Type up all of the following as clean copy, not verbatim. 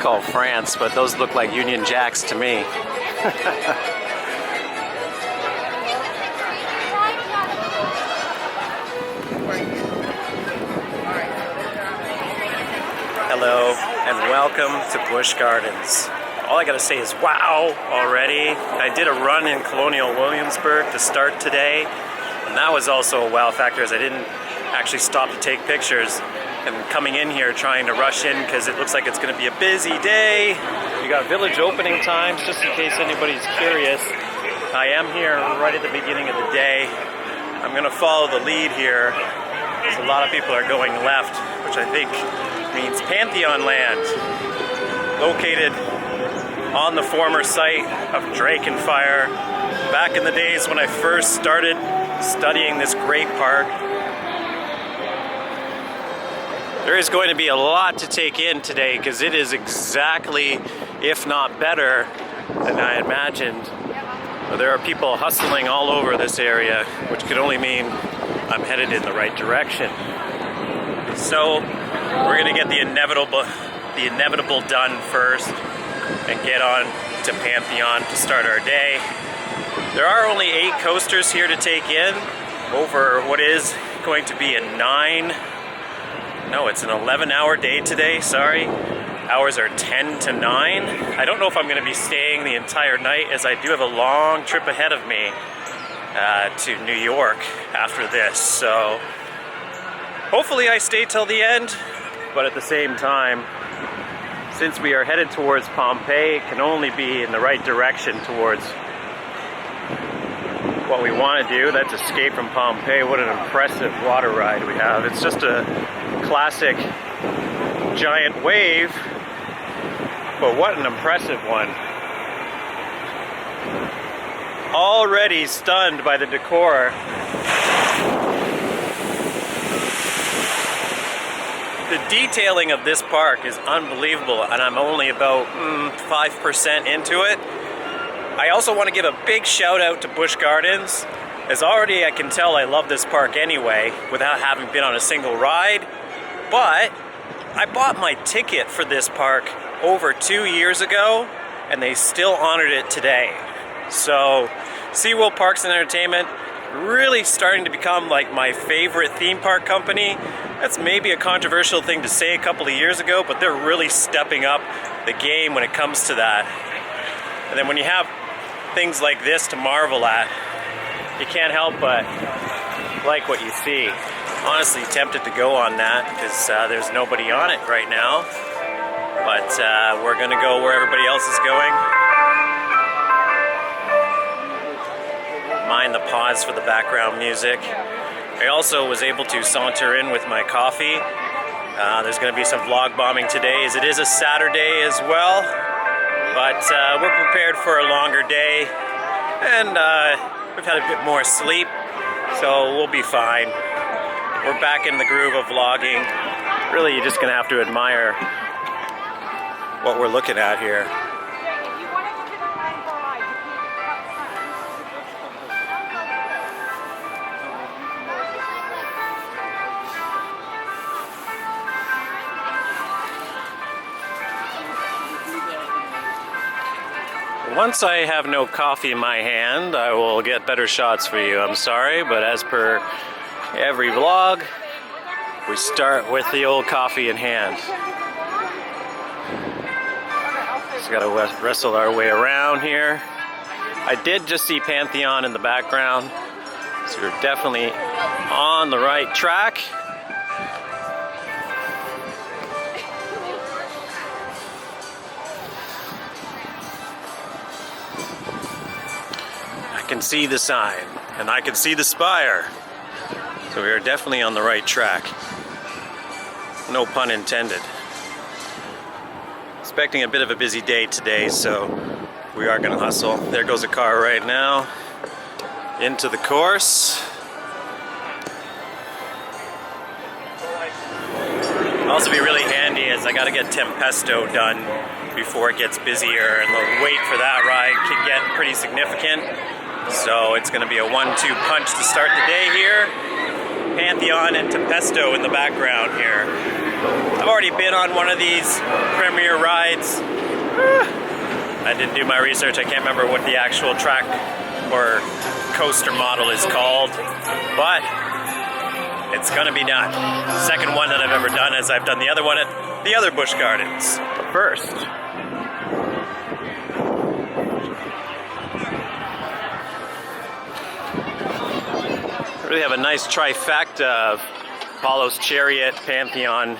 called France, but those look like Union Jacks to me. Hello and welcome to Busch Gardens. All I gotta say is wow already. I did a run in Colonial Williamsburg to start today, and that was also a wow factor as I didn't actually stop to take pictures. And coming in here trying to rush in because it looks like it's going to be a busy day. We got village opening times just in case anybody's curious. I am here right at the beginning of the day. I'm going to follow the lead here because a lot of people are going left, which I think means Pantheon land, located on the former site of Drake and Fire. Back in the days when I first started studying this great park. There is going to be a lot to take in today because it is exactly, if not better, than I imagined. There are people hustling all over this area, which could only mean I'm headed in the right direction. So we're going to get the inevitable done first and get on to Pantheon to start our day. There are only 8 coasters here to take in over what is going to be a 11-hour day today, sorry. Hours are 10 to 9. I don't know if I'm going to be staying the entire night as I do have a long trip ahead of me to New York after this. So hopefully I stay till the end, but at the same time, since we are headed towards Pompeii, it can only be in the right direction towards what we want to do. That's Escape from Pompeii. What an impressive water ride we have. It's just a classic giant wave, but what an impressive one. Already stunned by the decor. The detailing of this park is unbelievable, and I'm only about 5% into it. I also want to give a big shout out to Busch Gardens, as already I can tell I love this park anyway without having been on a single ride. But I bought my ticket for this park over 2 years ago, and they still honored it today. So SeaWorld Parks and Entertainment really starting to become like my favorite theme park company. That's maybe a controversial thing to say a couple of years ago, but they're really stepping up the game when it comes to that. And then when you have things like this to marvel at, you can't help but like what you see. Honestly tempted to go on that because there's nobody on it right now, but we're gonna go where everybody else is going. Mind the pause for the background music. I also was able to saunter in with my coffee. There's gonna be some vlog bombing today as it is a Saturday as well, but we're prepared for a longer day, and we've had a bit more sleep, so we'll be fine. We're back in the groove of vlogging. Really, you're just gonna have to admire what we're looking at here. Once I have no coffee in my hand, I will get better shots for you. I'm sorry, but as per every vlog, we start with the old coffee in hand. Just gotta wrestle our way around here. I did just see Pantheon in the background, so we're definitely on the right track. I can see the sign, and I can see the spire. So we are definitely on the right track. No pun intended. Expecting a bit of a busy day today, so we are gonna hustle. There goes a car right now into the course. It'll also be really handy as I gotta get Tempesto done before it gets busier, and the wait for that ride can get pretty significant. So it's gonna be a 1-2 punch to start the day here. Pantheon and Tempesto in the background here. I've already been on one of these premier rides. I didn't do my research. I can't remember what the actual track or coaster model is called, but it's gonna be done. Second one that I've ever done, as I've done the other one at the other Busch Gardens. But first, we have a nice trifecta of Apollo's Chariot, Pantheon,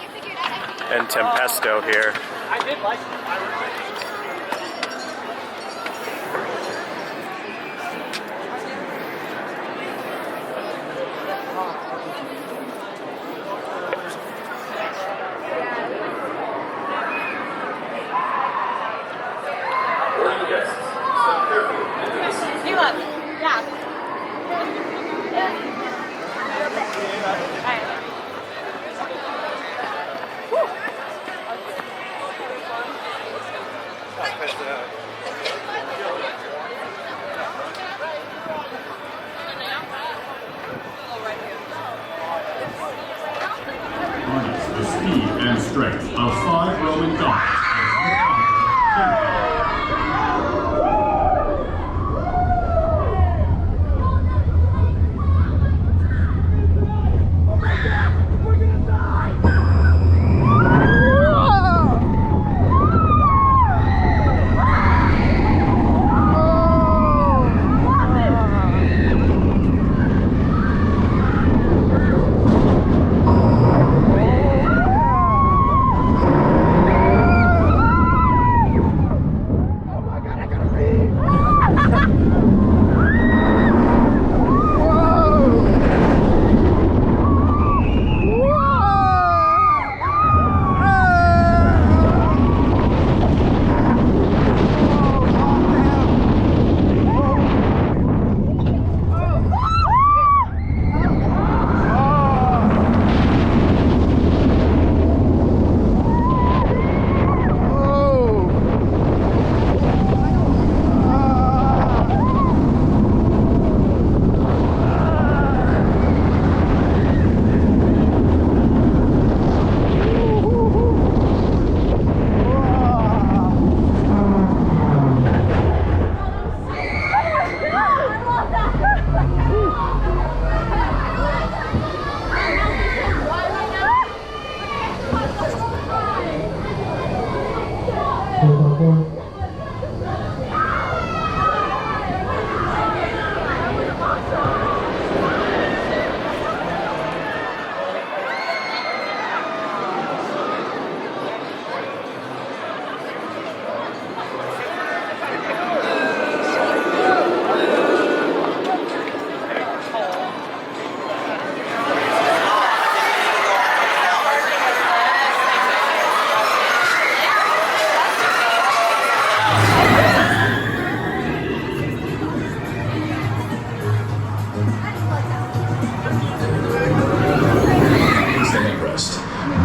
and Tempesto here. I did like it. The speed and strength of 5 Roman gods.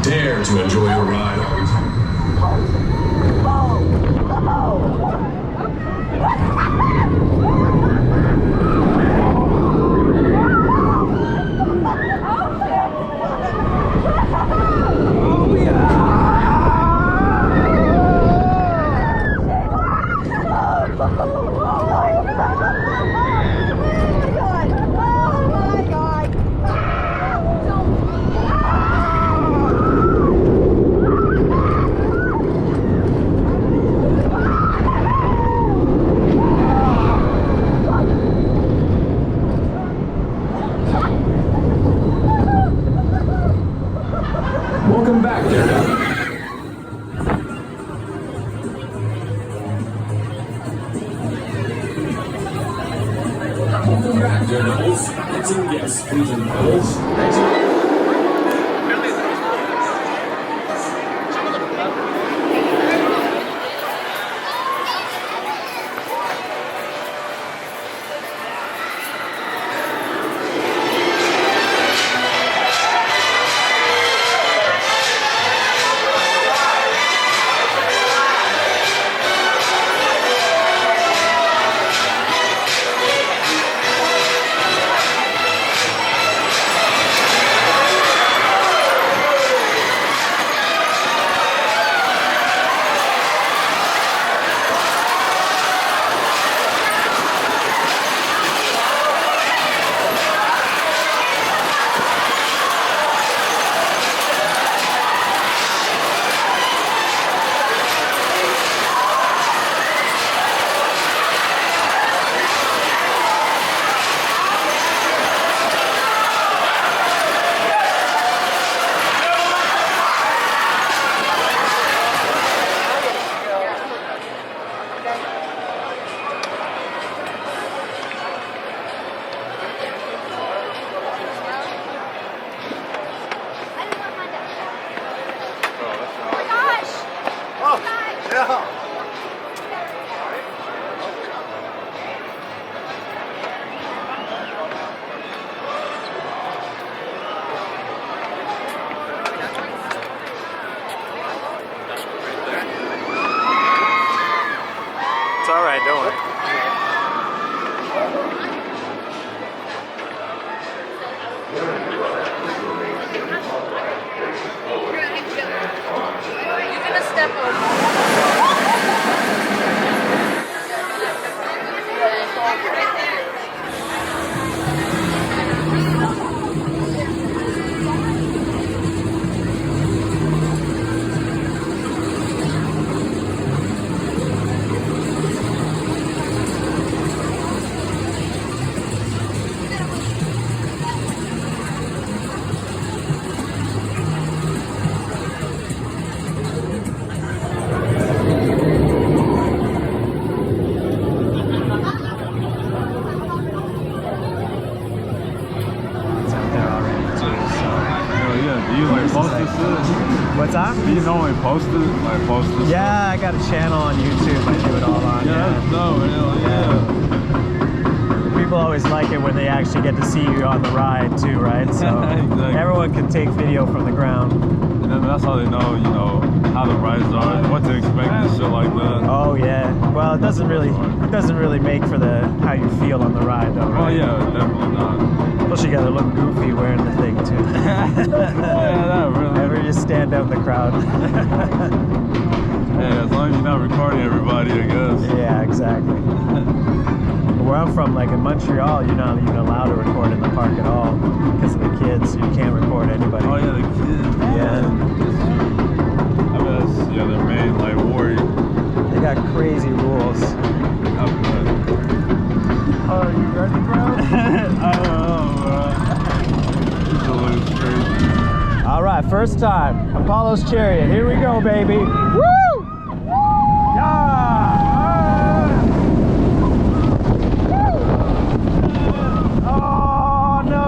Dare to enjoy your ride. Welcome back, Daredevil. Welcome back, Daredevils. Attention guests, please indulge. It's all right, don't worry. You're gonna step over. What's that? Do you normally post it? Like post this? Yeah, I got a channel on YouTube. I do it all on. Yeah, that's dope. Hell yeah. People always like it when they actually get to see you on the ride too, right? So Exactly. everyone can take video from the ground. And then that's how they know, you know, how the rides are, and what to expect and shit like that. Oh yeah. Well, it doesn't really make for the how you feel on the ride though, Oh right? yeah, definitely not. Plus you gotta look goofy wearing the thing too. Yeah, that really. Never just stand out in the crowd. Yeah, as long as you're not recording everybody, I guess. Yeah, exactly. Where I'm from, like in Montreal, you're not even allowed to record in the park at all because of the kids. You can't record anybody. Oh yeah, the kids. Yeah. I mean, that's, yeah, their main like worry. They got crazy rules. Are you ready, bro? I don't know, bro. This looks crazy. All right, first time, Apollo's Chariot. Here we go, baby. Woo! Yeah! Oh no!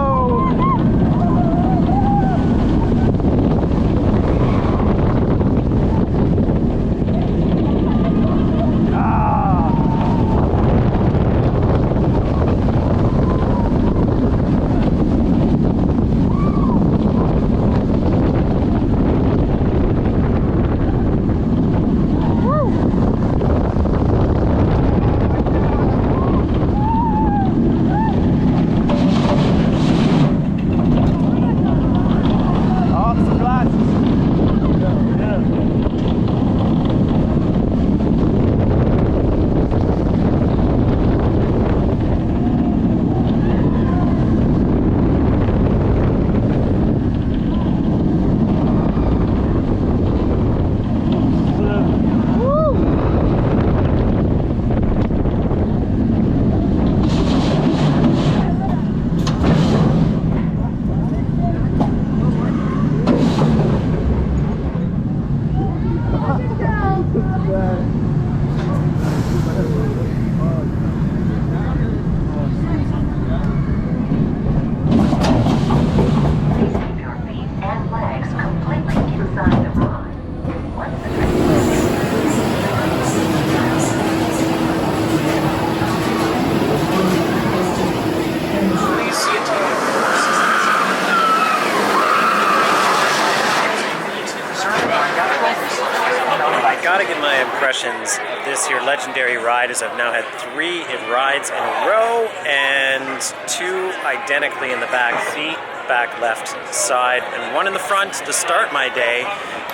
Gotta give my impressions of this here legendary ride, as I've now had 3 rides in a row and 2 identically in the back seat, back left side, and 1 in the front to start my day.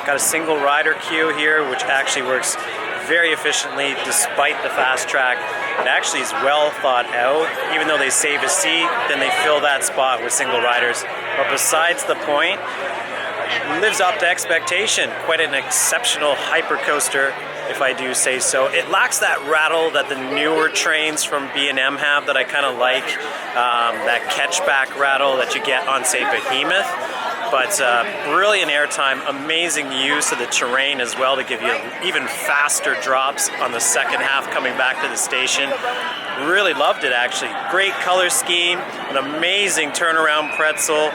Got a single rider queue here, which actually works very efficiently despite the fast track. It actually is well thought out. Even though they save a seat, then they fill that spot with single riders. But besides the point, lives up to expectation. Quite an exceptional hypercoaster, if I do say so. It lacks that rattle that the newer trains from B&M have that I kind of like, that catchback rattle that you get on, say, Behemoth. But brilliant airtime, amazing use of the terrain as well to give you even faster drops on the second half coming back to the station. Really loved it, actually. Great color scheme, an amazing turnaround pretzel.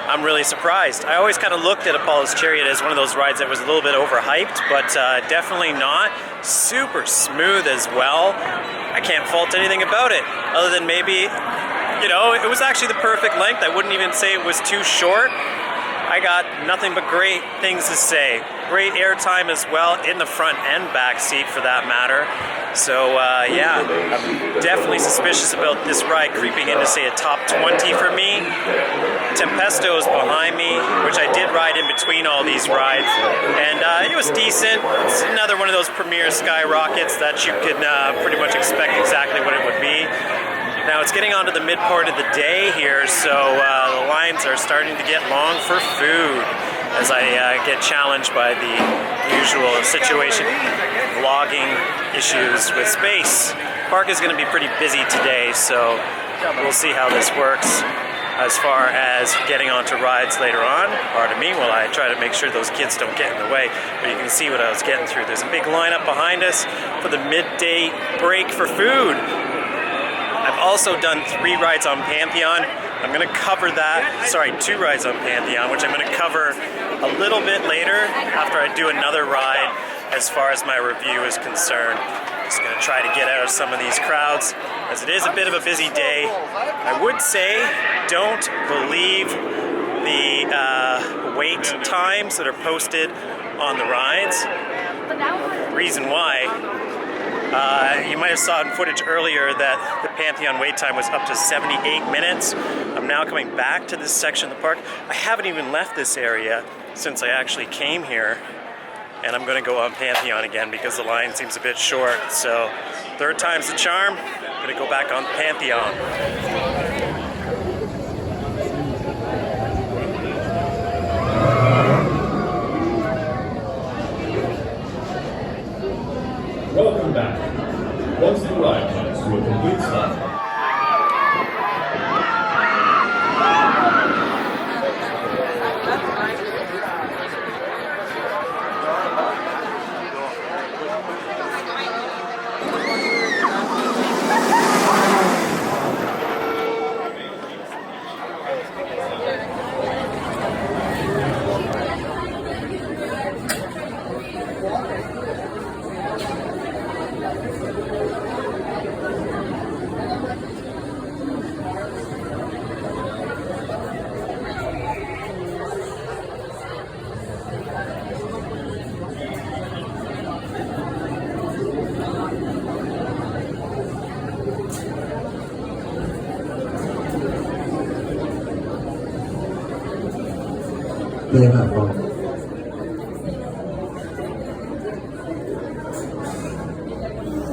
I'm really surprised. I always kind of looked at Apollo's Chariot as one of those rides that was a little bit overhyped, but definitely not. Super smooth as well. I can't fault anything about it, other than maybe, you know, it was actually the perfect length. I wouldn't even say it was too short. I got nothing but great things to say. Great airtime as well, in the front and back seat for that matter. So yeah, I'm definitely suspicious about this ride creeping into, say, a top 20 for me. Tempesto's behind me, which I did ride in between all these rides, and it was decent. It's another one of those premier skyrockets that you could pretty much expect exactly what it would be. Now it's getting onto the mid part of the day here, so the lines are starting to get long for food as I get challenged by the usual situation, vlogging issues with space. Park is going to be pretty busy today, so we'll see how this works as far as getting onto rides later on. Pardon me while I try to make sure those kids don't get in the way, but you can see what I was getting through. There's a big lineup behind us for the midday break for food. I've also done 3 rides on Pantheon. I'm going to cover that, sorry, 2 rides on Pantheon, which I'm going to cover a little bit later after I do another ride as far as my review is concerned. Just going to try to get out of some of these crowds as it is a bit of a busy day. I would say don't believe the wait times that are posted on the rides. Reason why, you might have saw in footage earlier that the Pantheon wait time was up to 78 minutes. I'm now coming back to this section of the park. I haven't even left this area since I actually came here, and I'm going to go on Pantheon again because the line seems a bit short. So 3rd time's the charm. I'm going to go back on Pantheon. Welcome back. Once the ride comes to a complete stop,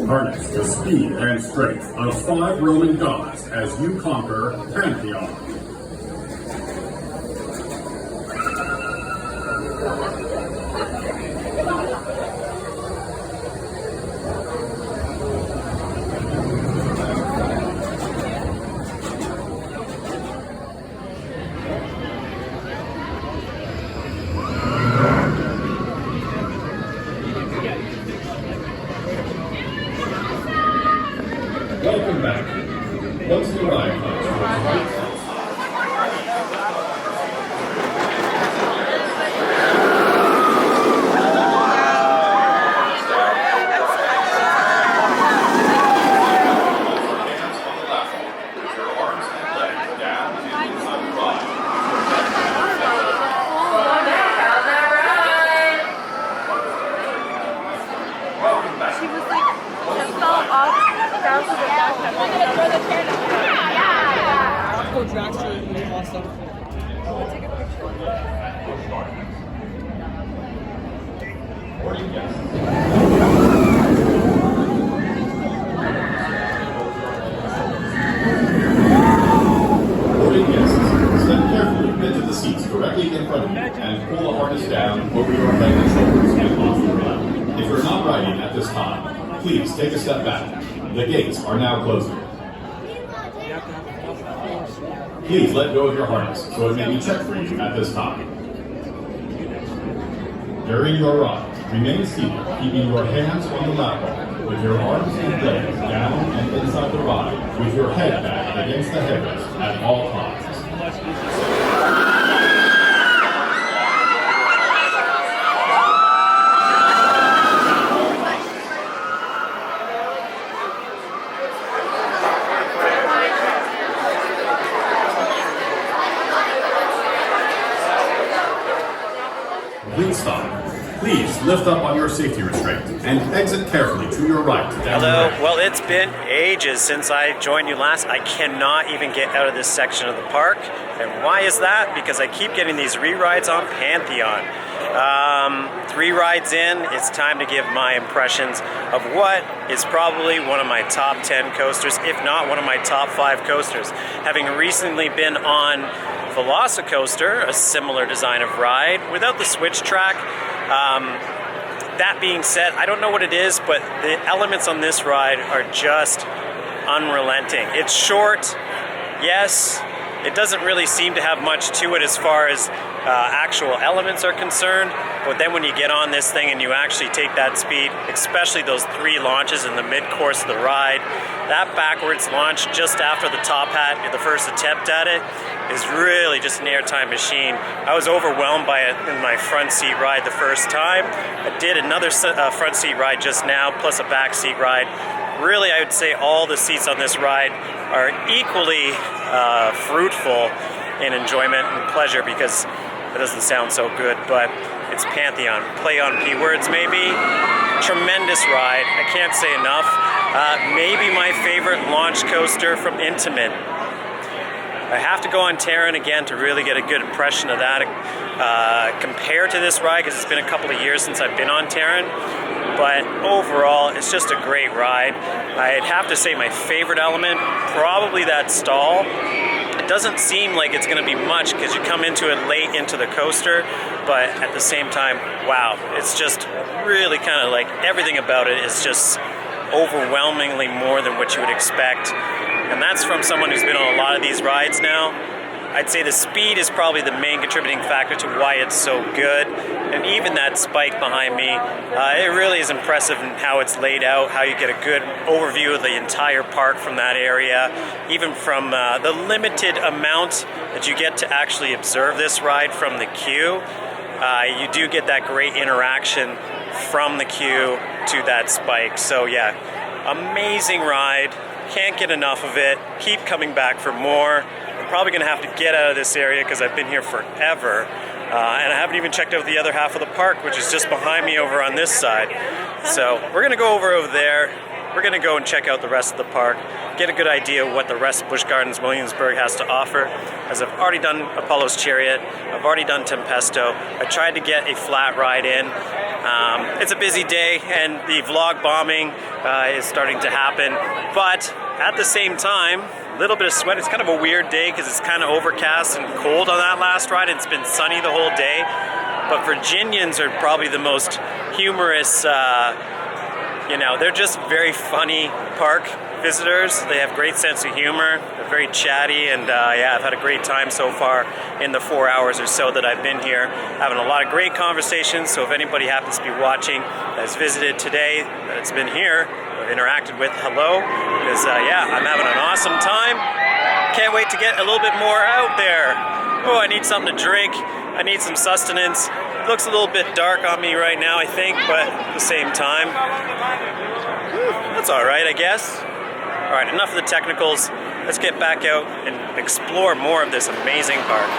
harness the speed and strength of 5 Roman gods as you conquer Pantheon. Welcome back. Once the ride comes to a complete stop, directly in front of you and pull the harness down over your head and shoulders and off the ground. If you're not riding at this time, please take a step back. The gates are now closing. Please let go of your harness so it may be checked for you at this time. During your ride, remain seated, keeping your hands on the lap bar, with your arms and legs down and inside the ride, with your head back against the headrest at all times. lift up on your safety restraint and exit carefully to your right. Down the Hello. ramp. Well, it's been ages since I joined you last. I cannot even get out of this section of the park. And why is that? Because I keep getting these re-rides on Pantheon. 3 rides in, it's time to give my impressions of what is probably one of my top 10 coasters, if not one of my top 5 coasters. Having recently been on Velocicoaster, a similar design of ride, without the switch track. That being said, I don't know what it is, but the elements on this ride are just unrelenting. It's short, yes. It doesn't really seem to have much to it as far as actual elements are concerned, but then when you get on this thing and you actually take that speed, especially those 3 launches in the mid-course of the ride, that backwards launch just after the top hat, the first attempt at it, is really just an airtime machine. I was overwhelmed by it in my front seat ride the first time. I did another front seat ride just now, plus a back seat ride. Really, I would say all the seats on this ride are equally fruitful in enjoyment and pleasure, because that doesn't sound so good, but it's Pantheon. Play on P words, maybe. Tremendous ride. I can't say enough. Maybe my favorite launch coaster from Intamin. I have to go on Terran again to really get a good impression of that compared to this ride, because it's been a couple of years since I've been on Terran. But overall, it's just a great ride. I'd have to say my favorite element, probably that stall. It doesn't seem like it's going to be much because you come into it late into the coaster, but at the same time, wow, it's just really kind of like everything about it is just overwhelmingly more than what you would expect. And that's from someone who's been on a lot of these rides now. I'd say the speed is probably the main contributing factor to why it's so good. And even that spike behind me, it really is impressive in how it's laid out, how you get a good overview of the entire park from that area. Even from the limited amount that you get to actually observe this ride from the queue, you do get that great interaction from the queue to that spike. So yeah, amazing ride. Can't get enough of it. Keep coming back for more. I'm probably going to have to get out of this area because I've been here forever. And I haven't even checked out the other half of the park, which is just behind me over on this side. So we're going to go over there. We're going to go and check out the rest of the park, get a good idea of what the rest of Busch Gardens Williamsburg has to offer. As I've already done Apollo's Chariot, I've already done Tempesto. I tried to get a flat ride in. It's a busy day and the vlog bombing is starting to happen, but at the same time, a little bit of sweat. It's kind of a weird day because it's kind of overcast and cold on that last ride. It's been sunny the whole day, but Virginians are probably the most humorous, they're just very funny park visitors. They have great sense of humor. They're very chatty, and I've had a great time so far in the 4 hours or so that I've been here, having a lot of great conversations. So if anybody happens to be watching that's visited today, that's been here, or interacted with, hello, because I'm having an awesome time. Can't wait to get a little bit more out there. Oh, I need something to drink. I need some sustenance. It looks a little bit dark on me right now, I think, but at the same time, that's all right, I guess. All right, enough of the technicals. Let's get back out and explore more of this amazing park.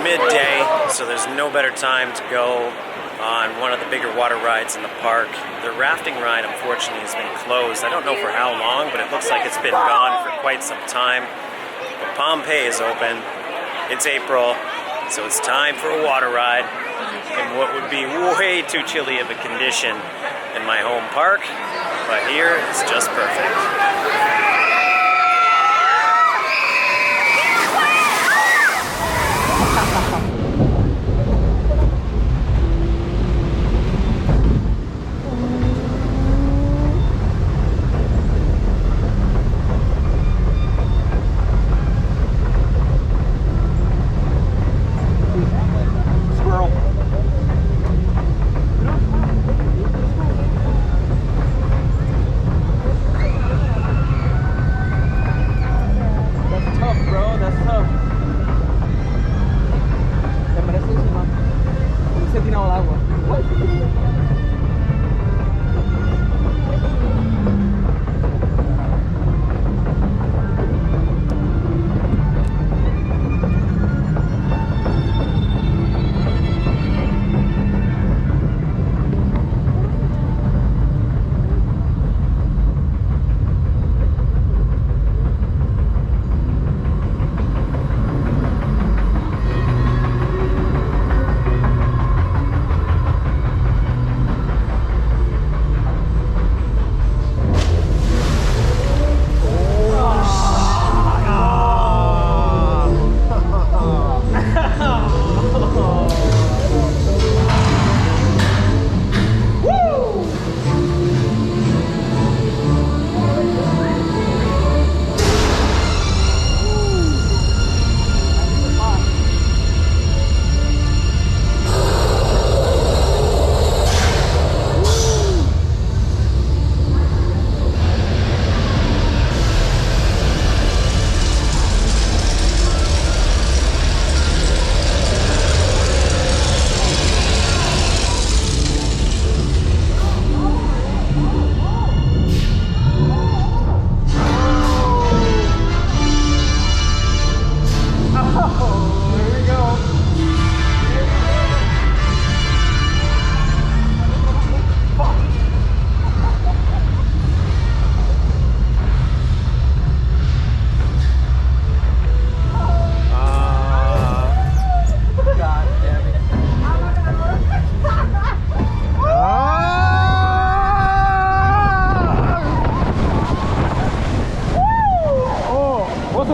midday, so there's no better time to go on one of the bigger water rides in the park. The rafting ride, unfortunately, has been closed. I don't know for how long, but it looks like it's been gone for quite some time. But Pompeii is open. It's April, so it's time for a water ride in what would be way too chilly of a condition in my home park, but here it's just perfect.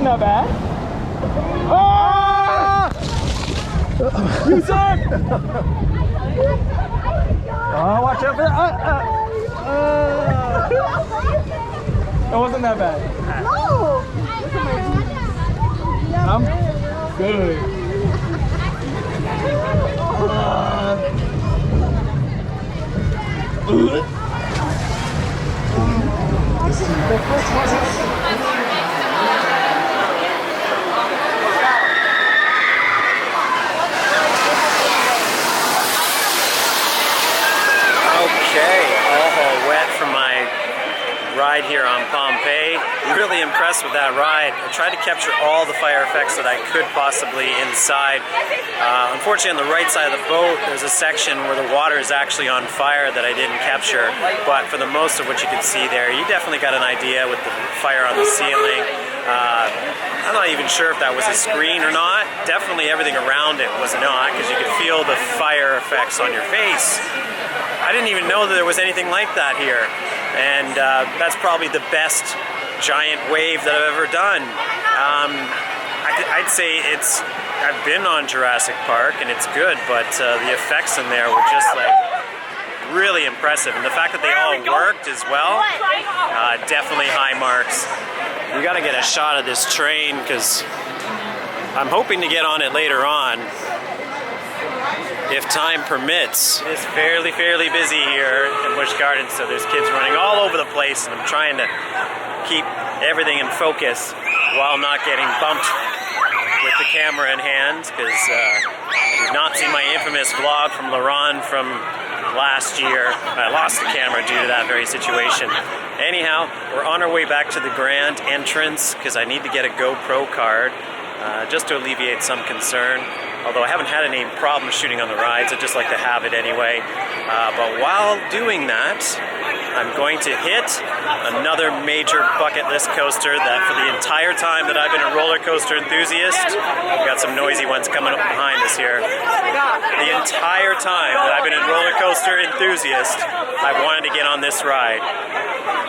Not bad. Ah! You suck! Oh, watch out for that. It wasn't that bad. No! I'm good. Okay, all wet from my ride here on Pompeii. Really impressed with that ride. I tried to capture all the fire effects that I could possibly inside. Unfortunately, on the right side of the boat, there's a section where the water is actually on fire that I didn't capture. But for the most of what you can see there, you definitely got an idea with the fire on the ceiling. I'm not even sure if that was a screen or not. Definitely everything around it was not, because you could feel the fire effects on your face. I didn't even know that there was anything like that here. And that's probably the best giant wave that I've ever done. I'd say I've been on Jurassic Park and it's good, but the effects in there were just like really impressive. And the fact that they all worked as well, definitely high marks. We gotta get a shot of this train because I'm hoping to get on it later on, if time permits. It's fairly busy here in Busch Gardens, so there's kids running all over the place, and I'm trying to keep everything in focus while not getting bumped with the camera in hand, because you've not seen my infamous vlog from Laurent from last year. I lost the camera due to that very situation. Anyhow, we're on our way back to the grand entrance because I need to get a GoPro card just to alleviate some concern. although I haven't had any problems shooting on the rides. I just like to have it anyway. But while doing that, I'm going to hit another major bucket list coaster that for the entire time that I've been a roller coaster enthusiast, I've got some noisy ones coming up behind us here. The entire time that I've been a roller coaster enthusiast, I've wanted to get on this ride.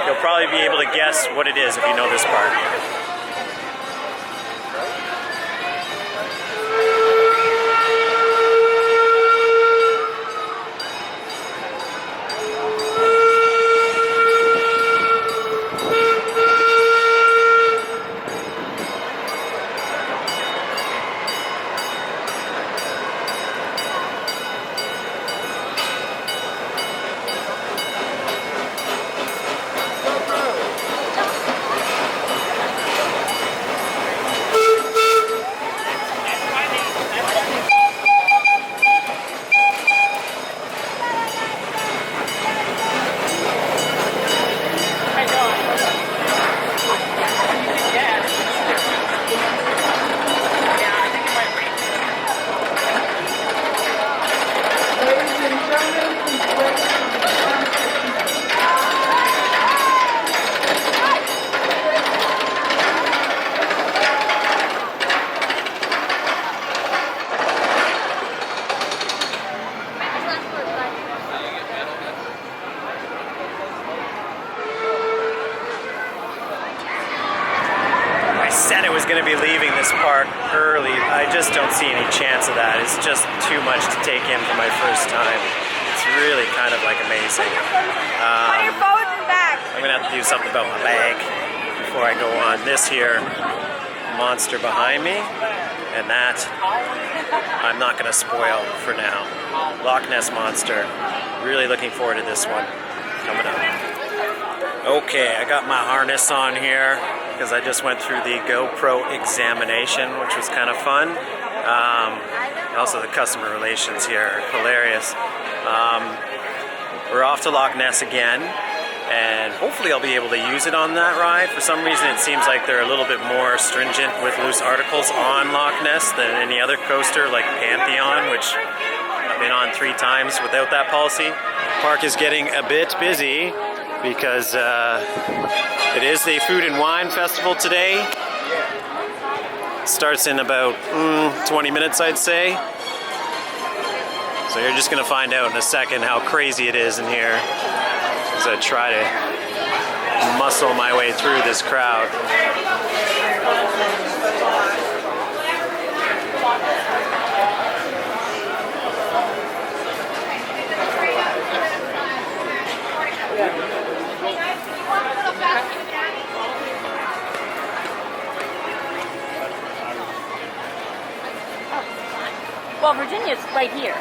You'll probably be able to guess what it is if you know this park. Going to be leaving this park early. I just don't see any chance of that. It's just too much to take in for my first time. It's really kind of like amazing. Put your phone in the back. I'm going to have to do something about my bag before I go on. This here monster behind me, and that I'm not going to spoil for now. Loch Ness monster. Really looking forward to this one coming up. Okay, I got my harness on here because I just went through the GoPro examination, which was kind of fun. Also the customer relations here are hilarious. We're off to Loch Ness again, and hopefully I'll be able to use it on that ride. For some reason it seems like they're a little bit more stringent with loose articles on Loch Ness than any other coaster like Pantheon, which I've been on 3 times without that policy. The park is getting a bit busy because it is the Food and Wine Festival today. Starts in about 20 minutes, I'd say. So you're just going to find out in a second how crazy it is in here as I try to muscle my way through this crowd. Well, Virginia's right here.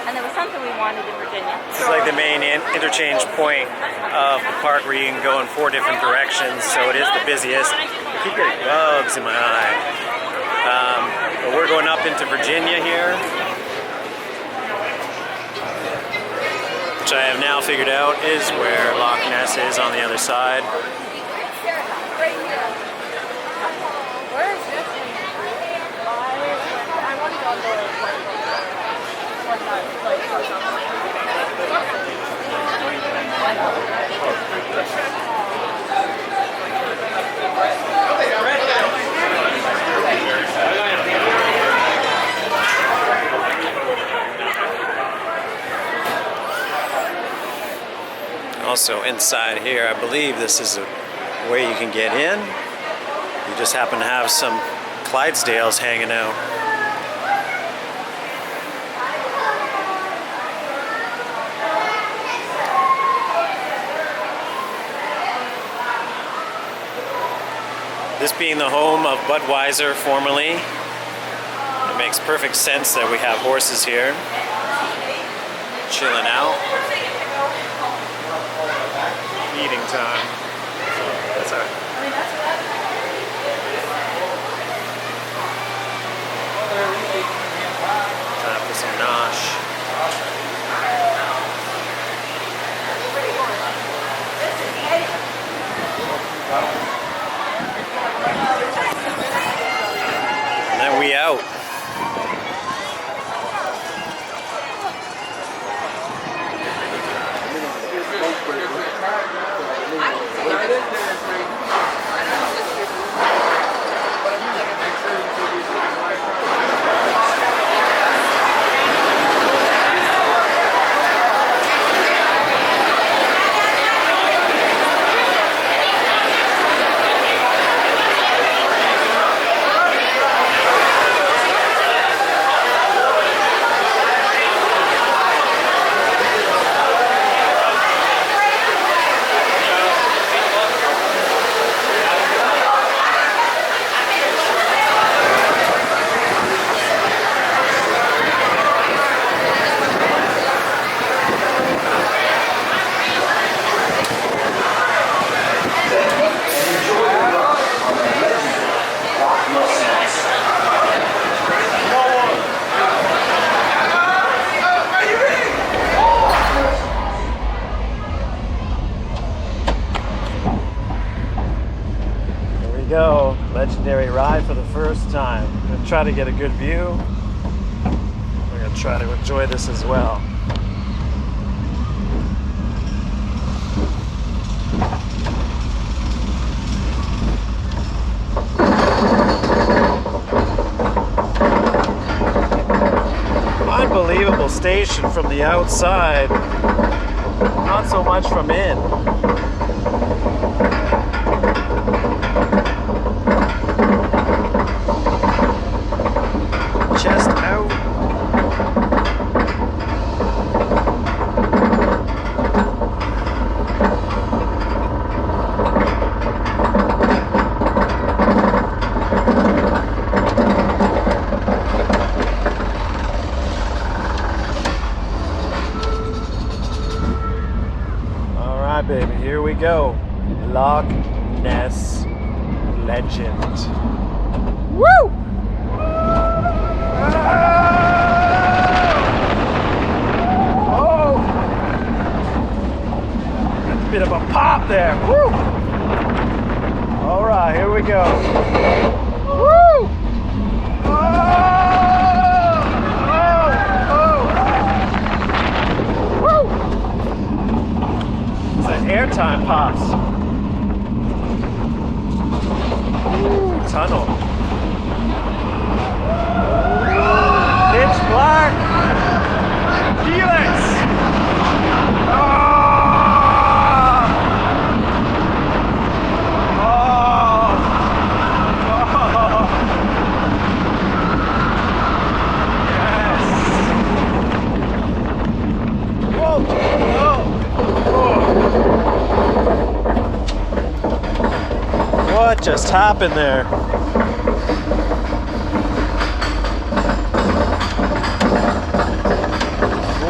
And there was something we wanted in Virginia. This is like the main interchange point of the park where you can go in 4 different directions, so it is the busiest. I keep getting bugs in my eye. But we're going up into Virginia here, which I have now figured out is where Loch Ness is on the other side. Right here. Where is this? I want to go on the Also inside here, I believe this is a way you can get in. You just happen to have some Clydesdales hanging out. This being the home of Budweiser formerly, it makes perfect sense that we have horses here, chilling out. Eating time. That's all right. Time for some nosh. And then we out. go. Legendary ride for the first time. I'm gonna try to get a good view. We're gonna try to enjoy this as well. Unbelievable station from the outside, not so much from in. Chest out. Baby, here we go. Loch Ness legend. Woo! Oh! That's a bit of a pop there. Woo! All right, here we go. Woo! Airtime pops. Ooh, tunnel. Pitch black. Helix. Oh! Yes. Whoa! Whoa! What just happened there?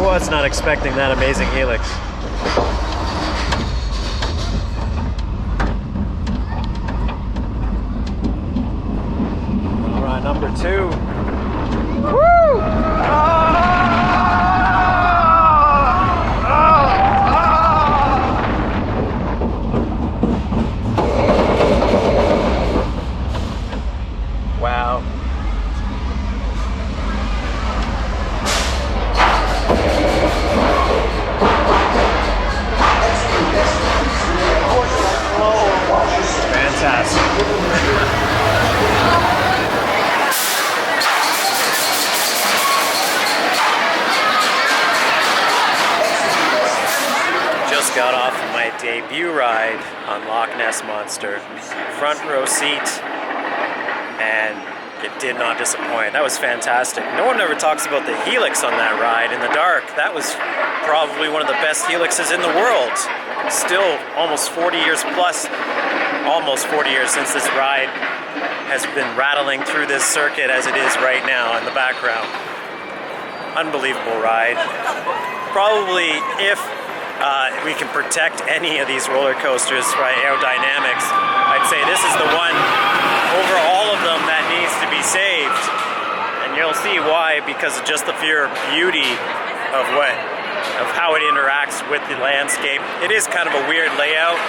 Was not expecting that amazing helix. All right, number 2. Woo! Wow. Fantastic. Just got off of my debut ride on Loch Ness Monster. Front row seat, and it did not disappoint. That was fantastic. No one ever talks about the helix on that ride in the dark. That was probably one of the best helixes in the world. Still almost 40 years plus, almost 40 years since this ride has been rattling through this circuit as it is right now in the background. Unbelievable ride. Probably if we can protect any of these roller coasters by aerodynamics, I'd say this is the one over all of them that needs to be saved. And you'll see why, because of just the sheer beauty of how it interacts with the landscape. It is kind of a weird layout.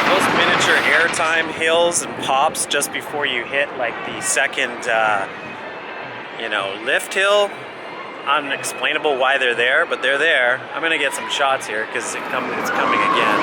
Those miniature airtime hills and pops just before you hit like the second lift hill. Unexplainable why they're there, but they're there. I'm gonna get some shots here because it's coming again.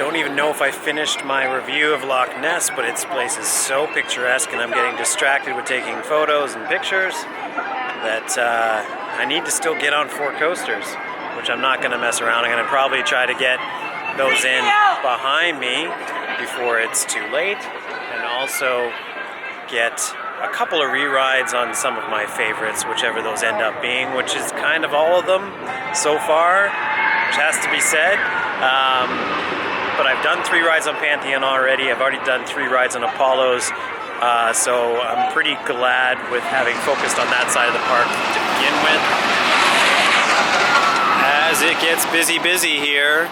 don't even know if I finished my review of Loch Ness, but its place is so picturesque and I'm getting distracted with taking photos and pictures that I need to still get on 4 coasters, which I'm not going to mess around. I'm going to probably try to get those in behind me before it's too late, and also get a couple of re-rides on some of my favorites, whichever those end up being, which is kind of all of them so far, which has to be said. But I've done 3 rides on Pantheon already. I've already done 3 rides on Apollo's, so I'm pretty glad with having focused on that side of the park to begin with. As it gets busy here.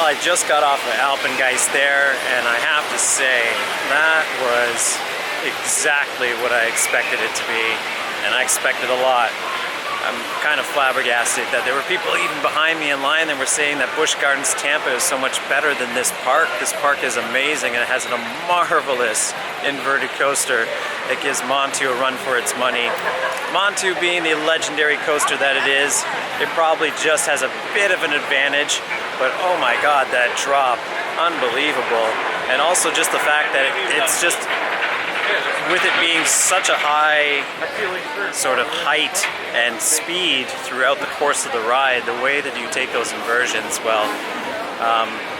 Well, I just got off of Alpengeist there, and I have to say, that was exactly what I expected it to be, and I expected a lot. I'm kind of flabbergasted that there were people even behind me in line that were saying that Busch Gardens Tampa is so much better than this park. This park is amazing, and it has a marvelous inverted coaster that gives Montu a run for its money. Montu being the legendary coaster that it is, it probably just has a bit of an advantage, but oh my god, that drop, unbelievable. And also just the fact that it's just, with it being such a high sort of height and speed throughout the course of the ride, the way that you take those inversions, well,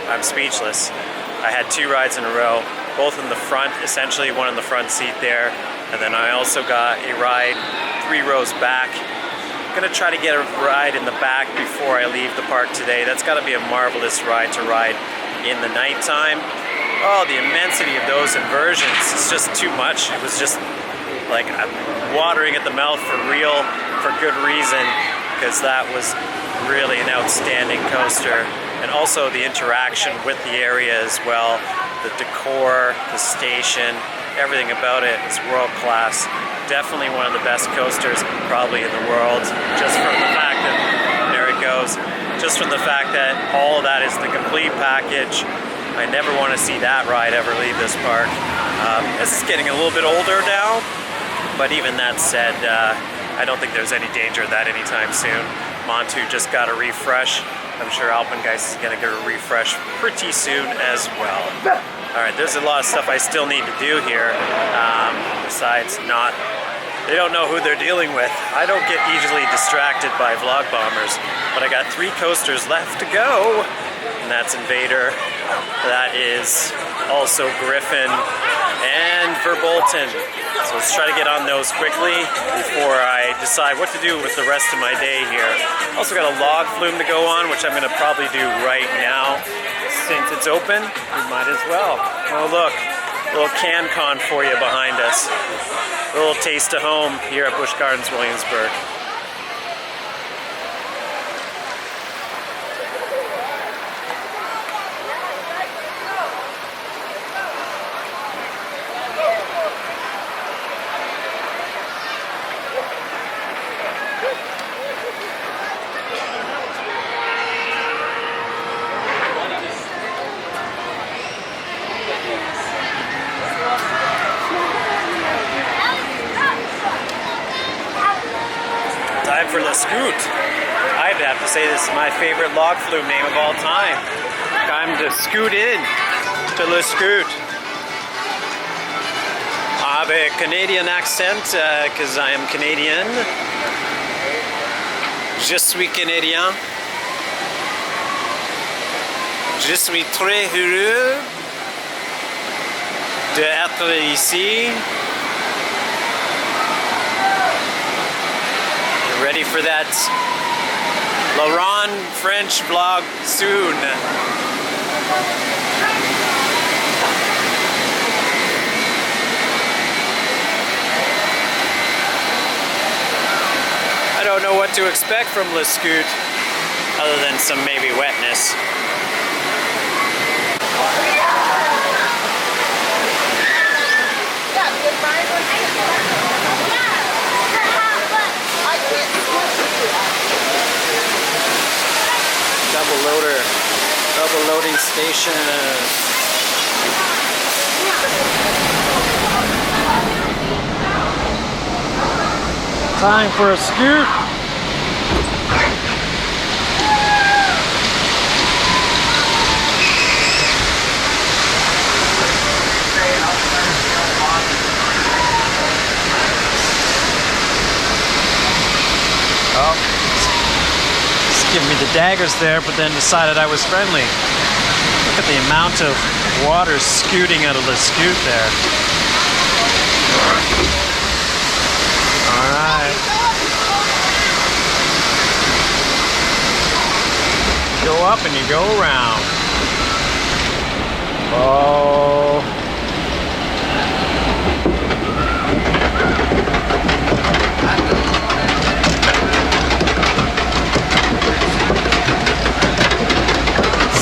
I'm speechless. I had 2 rides in a row, both in the front, essentially one in the front seat there, and then I also got a ride 3 rows back. I'm gonna try to get a ride in the back before I leave the park today. That's gotta be a marvelous ride to ride in the nighttime. Oh, the immensity of those inversions, it's just too much. It was just like watering at the mouth for real, for good reason, because that was really an outstanding coaster. And also the interaction with the area as well, the decor, the station, everything about it is world class. Definitely one of the best coasters probably in the world, just from the fact that, there it goes, just from the fact that all of that is the complete package. I never want to see that ride ever leave this park. This is getting a little bit older now, but even that said, I don't think there's any danger of that anytime soon. Montu just got a refresh. I'm sure Alpengeist is going to get a refresh pretty soon as well. Alright, there's a lot of stuff I still need to do here, besides not... They don't know who they're dealing with. I don't get easily distracted by vlog bombers, but I got 3 coasters left to go. And that's Invader, that is also Griffin, and Verbolton. So let's try to get on those quickly before I decide what to do with the rest of my day here. Also got a log flume to go on, which I'm going to probably do right now. Since it's open, we might as well. Oh look, a little CanCon for you behind us. A little taste of home here at Busch Gardens Williamsburg. Time for Le Scoot. I'd have to say this is my favorite log flume name of all time. Time to scoot in to Le Scoot. I have a Canadian accent because I am Canadian. Je suis Canadien. Je suis très heureux d'être ici. Ready for that Laurent French vlog soon. I don't know what to expect from Le Scoot other than some maybe wetness. Double loader, double loading station. Time for a scoot. Oh. Giving me the daggers there, but then decided I was friendly. Look at the amount of water scooting out of the scoot there. Alright. You go up and you go around. Oh.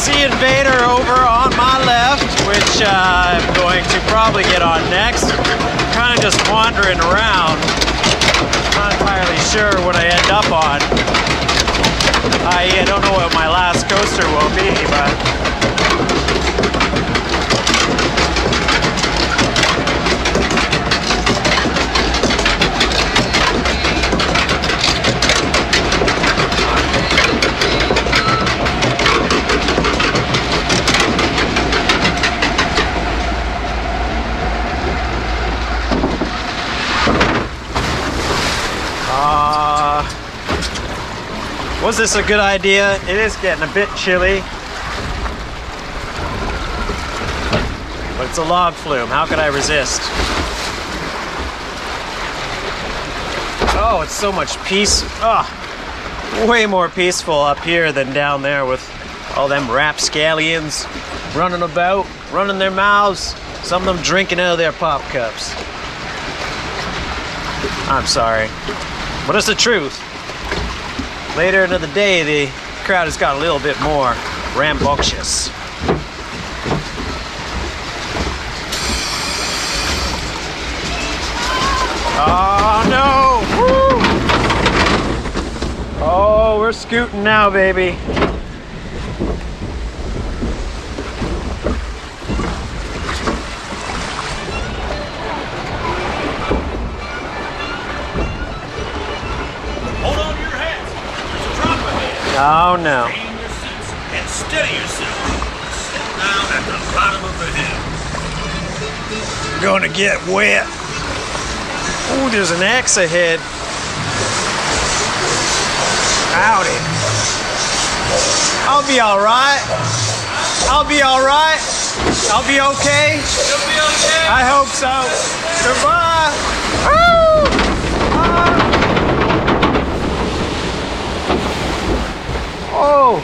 See Invader Invader over on my left, which I'm going to probably get on next. Kind of just wandering around. Not entirely sure what I end up on. I don't know what my last coaster will be, but was this a good idea? It is getting a bit chilly. But it's a log flume. How could I resist? Oh, it's so much peace. Oh, way more peaceful up here than down there with all them rapscallions running about, running their mouths. Some of them drinking out of their pop cups. I'm sorry, but it's the truth. Later into the day, the crowd has got a little bit more rambunctious. Oh no! Woo! Oh, we're scooting now, baby. Oh no. Gain your seats and steady yourself. Sit down at the bottom of the hill. Gonna get wet. Ooh, there's an X ahead. Howdy. I'll be alright. I'll be alright. I'll be okay. You'll be okay. I hope so. Goodbye. Woo! Oh!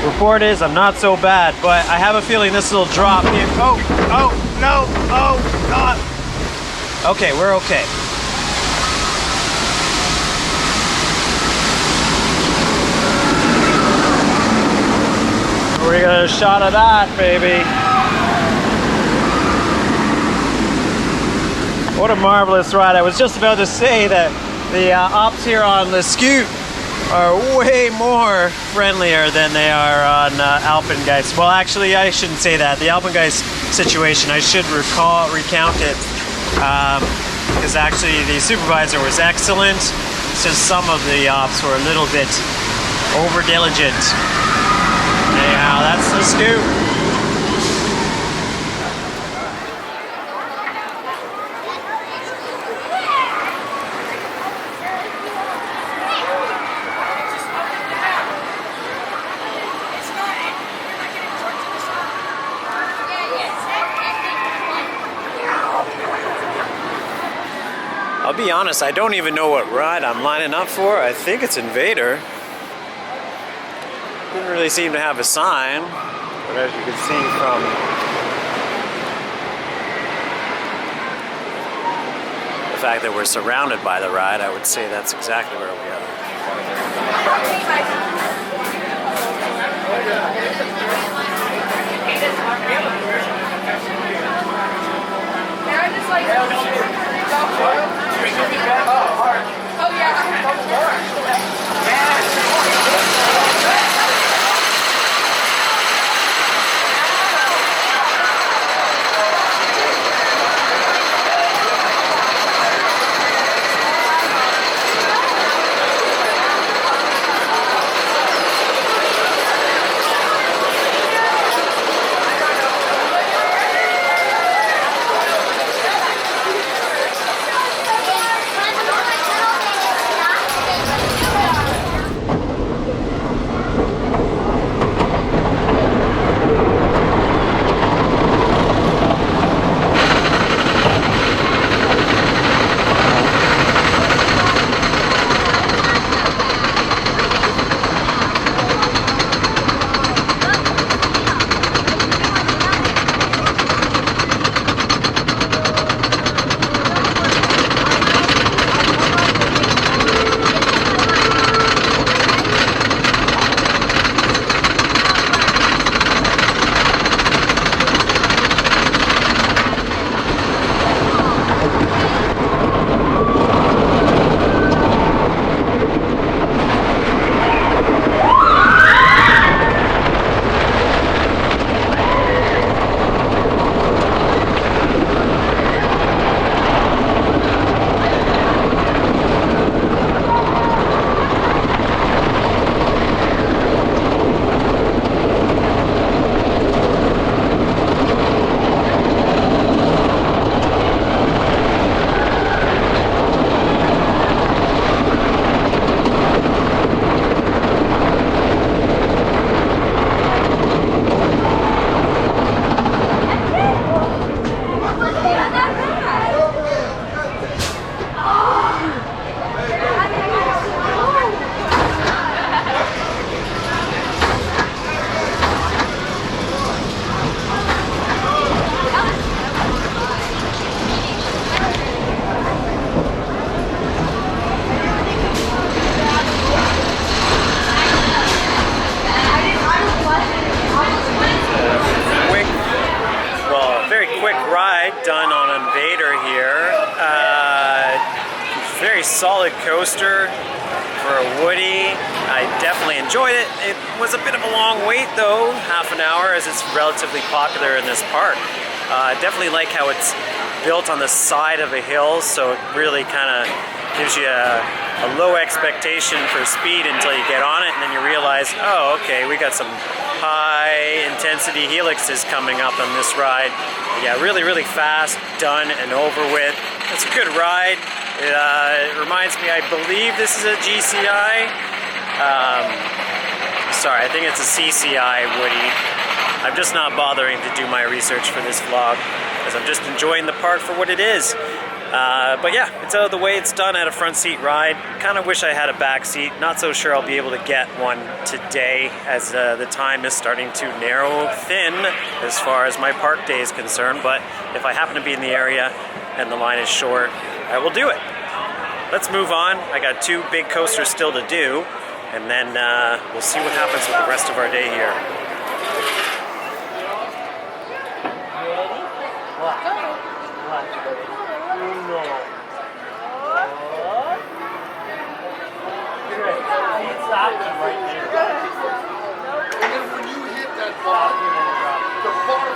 Report is I'm not so bad, but I have a feeling this will drop in. Oh, no, oh, God. Okay, we're okay. We're gonna get a shot of that, baby. What a marvelous ride. I was just about to say that the ops here on the Scoot are way more friendlier than they are on Alpengeist. Well, actually, I shouldn't say that. The Alpengeist situation, I should recount it, because actually the supervisor was excellent. It's just some of the ops were a little bit over-diligent. Anyhow, that's the Scoot. I'll be honest, I don't even know what ride I'm lining up for. I think it's Invader. Didn't really seem to have a sign, but as you can see from the fact that we're surrounded by the ride, I would say that's exactly where we are. Oh very solid coaster for a woody. I definitely enjoyed it. It was a bit of a long wait though, half an hour, as it's relatively popular in this park. I definitely like how it's built on the side of a hill, so it really kind of gives you a low expectation for speed until you get on it, and then you realize, oh, okay, we got some high intensity helixes coming up on this ride. Yeah, really, really fast, done and over with. It's a good ride. It reminds me, I believe this is a GCI. Sorry, I think it's a CCI Woody. I'm just not bothering to do my research for this vlog, because I'm just enjoying the park for what it is. But yeah, it's out of the way. It's done at a front seat ride. Kind of wish I had a back seat. Not so sure I'll be able to get one today, as the time is starting to narrow thin as far as my park day is concerned. But if I happen to be in the area and the line is short, I will do it. Let's move on. I got 2 big coasters still to do, and then we'll see what happens with the rest of our day here. And then when you hit that bar, the bar.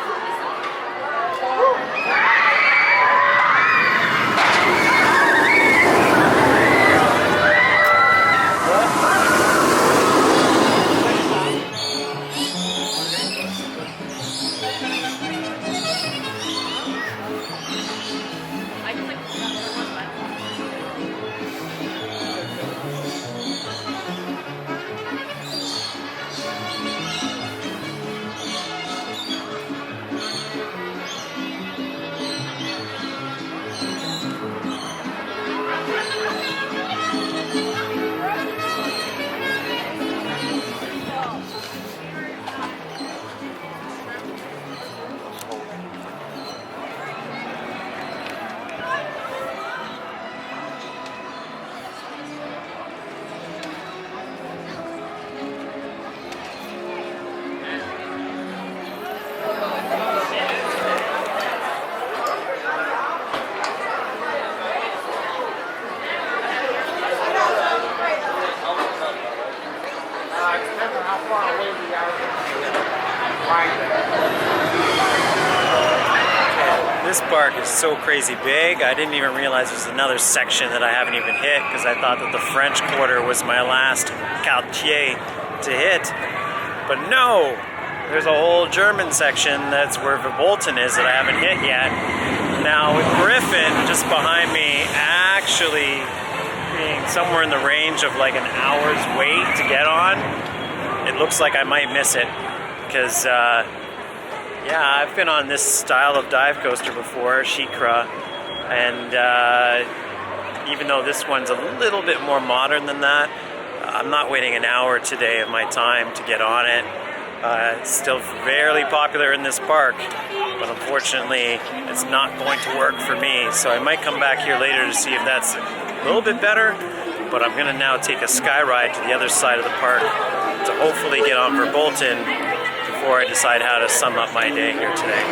This park is so crazy big. I didn't even realize there's another section that I haven't even hit, because I thought that the French Quarter was my last quartier to hit. But no, there's a whole German section that's where Verbolton is that I haven't hit yet. Now with Griffin just behind me actually being somewhere in the range of like an hour's wait to get on, it looks like I might miss it, because yeah, I've been on this style of dive coaster before, Shikra, and even though this one's a little bit more modern than that, I'm not waiting an hour today of my time to get on it. It's still fairly popular in this park, but unfortunately it's not going to work for me, so I might come back here later to see if that's a little bit better, but I'm going to now take a sky ride to the other side of the park to hopefully get on Verbolton before I decide how to sum up my day here today.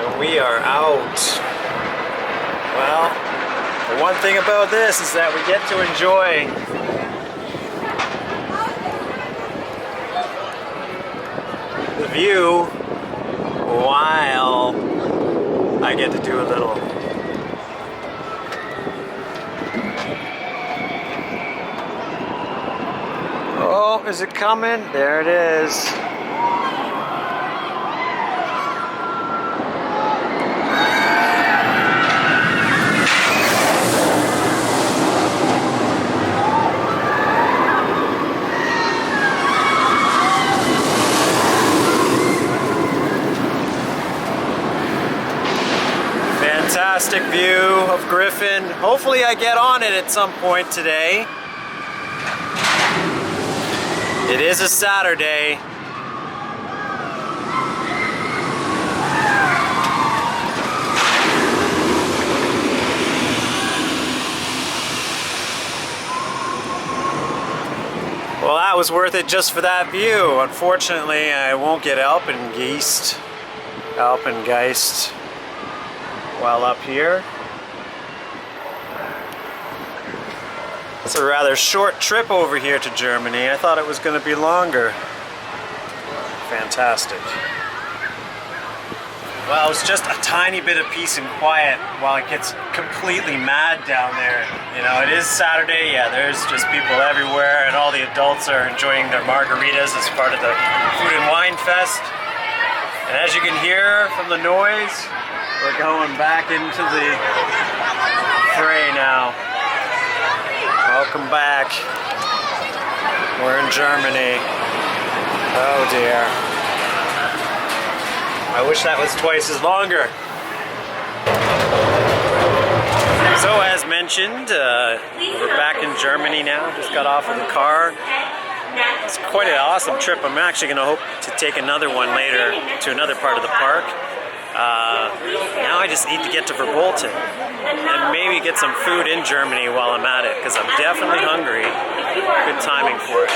And we are out. Well, the one thing about this is that we get to enjoy the view while I get to do a little oh, is it coming? There it is. Fantastic view of Griffin. Hopefully I get on it at some point today. It is a Saturday. Well, that was worth it just for that view. Unfortunately, I won't get Alpengeist while up here. It's a rather short trip over here to Germany. I thought it was going to be longer. Fantastic. Well, it's just a tiny bit of peace and quiet while it gets completely mad down there. You know, it is Saturday, yeah, there's just people everywhere, and all the adults are enjoying their margaritas as part of the Food and Wine Fest. And as you can hear from the noise, we're going back into the fray now. Welcome back. We're in Germany. Oh dear. I wish that was twice as longer. So as mentioned, we're back in Germany now. Just got off of the car. It's quite an awesome trip. I'm actually going to hope to take another one later to another part of the park. Now I just need to get to Verbolton and maybe get some food in Germany while I'm at it, because I'm definitely hungry. Good timing for it.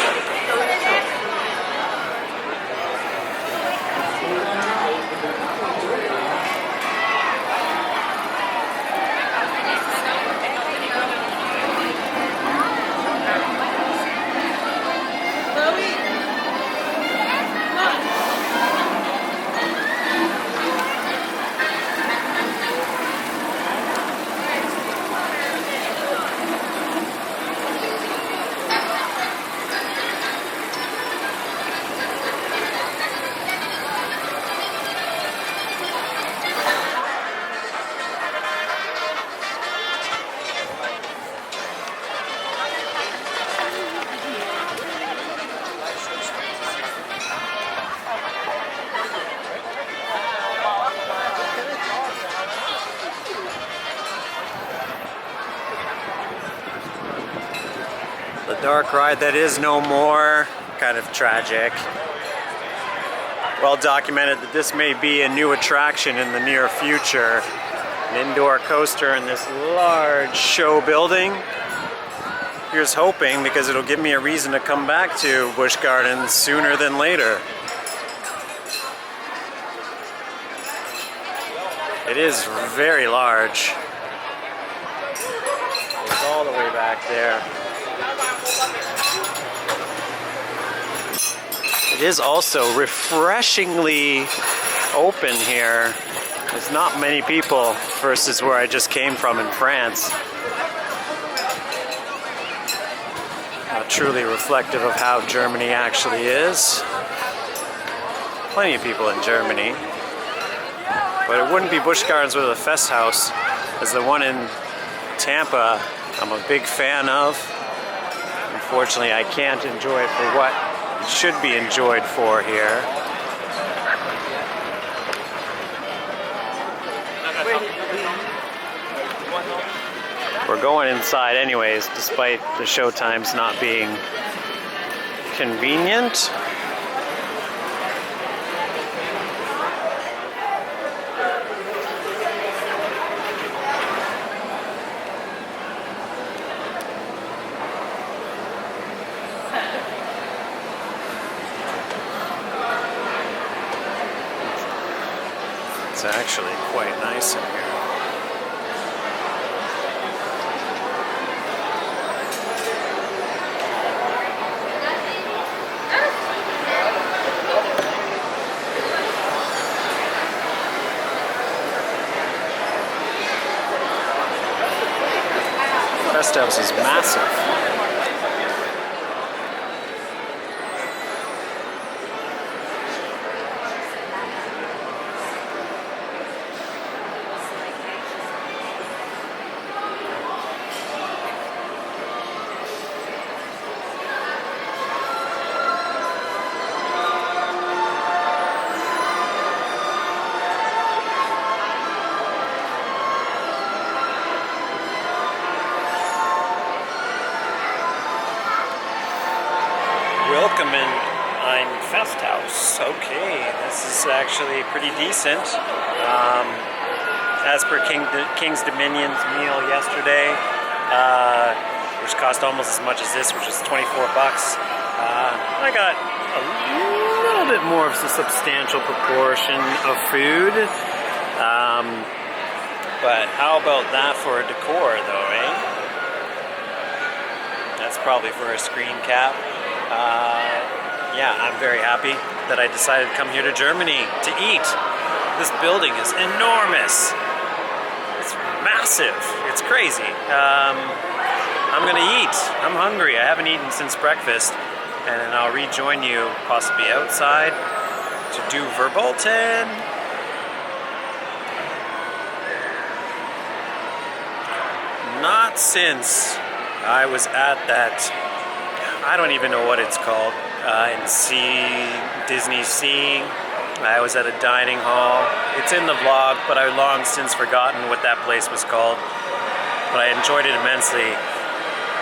The dark ride that is no more, kind of tragic. Well documented that this may be a new attraction in the near future. An indoor coaster in this large show building. Here's hoping, because it'll give me a reason to come back to Busch Gardens sooner than later. It is very large. It's all the way back there. It is also refreshingly open here. There's not many people versus where I just came from in France. Not truly reflective of how Germany actually is. Plenty of people in Germany. But it wouldn't be Busch Gardens with a fest house as the one in Tampa I'm a big fan of. Unfortunately, I can't enjoy it for what it should be enjoyed for here. We're going inside anyways, despite the show times not being convenient. It's actually quite nice in here. The Fest House is massive. Welcome in Ein Festhaus. Okay, this is actually pretty decent. As per King's Dominion's meal yesterday, which cost almost as much as this, which is 24 bucks. I got a little bit more of a substantial proportion of food. But how about that for a decor though, eh? That's probably for a screen cap. Yeah, I'm very happy that I decided to come here to Germany to eat. This building is enormous. It's massive. It's crazy. I'm gonna eat. I'm hungry. I haven't eaten since breakfast. And then I'll rejoin you possibly outside to do Verbolton. Not since I was at that, I don't even know what it's called, in Disney Sea. I was at a dining hall. It's in the vlog, but I've long since forgotten what that place was called. But I enjoyed it immensely.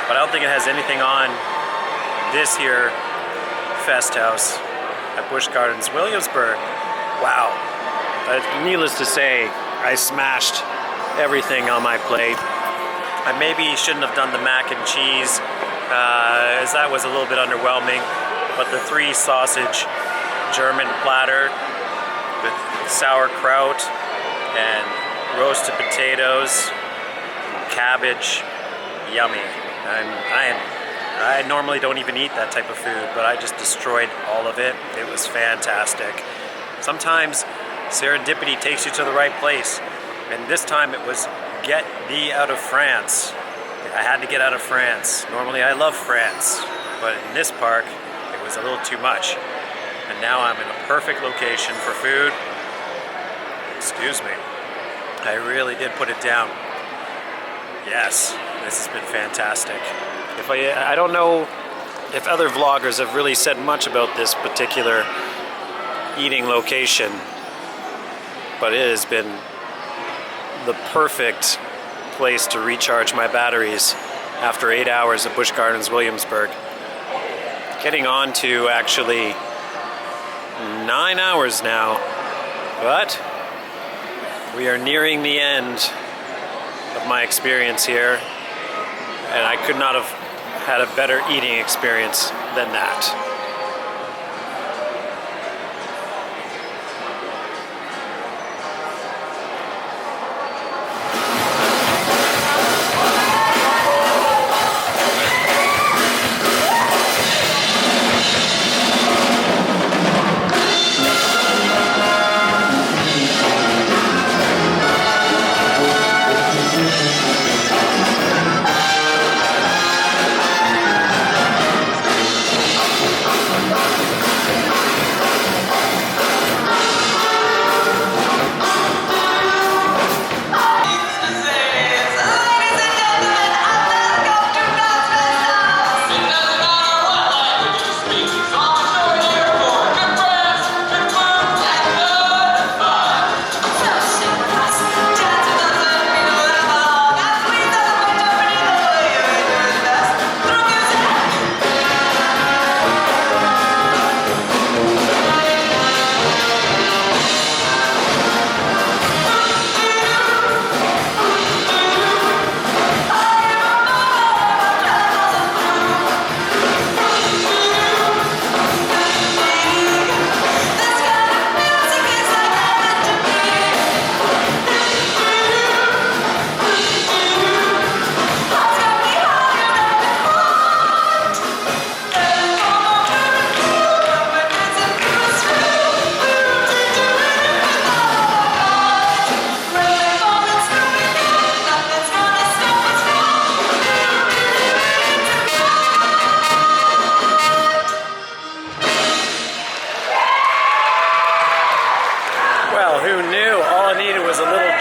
But I don't think it has anything on this here Fest House at Busch Gardens Williamsburg. Wow. Needless to say, I smashed everything on my plate. I maybe shouldn't have done the mac and cheese, as that was a little bit underwhelming, but the 3 sausage German platter with sauerkraut and roasted potatoes, and cabbage, yummy. I normally don't even eat that type of food, but I just destroyed all of it. It was fantastic. Sometimes serendipity takes you to the right place, and this time it was get thee out of France. I had to get out of France. Normally I love France, but in this park it was a little too much. And now I'm in a perfect location for food. Excuse me. I really did put it down. Yes, this has been fantastic. I don't know if other vloggers have really said much about this particular eating location, but it has been the perfect place to recharge my batteries after 8 hours at Busch Gardens Williamsburg. Getting on to actually 9 hours now, but we are nearing the end of my experience here, and I could not have had a better eating experience than that.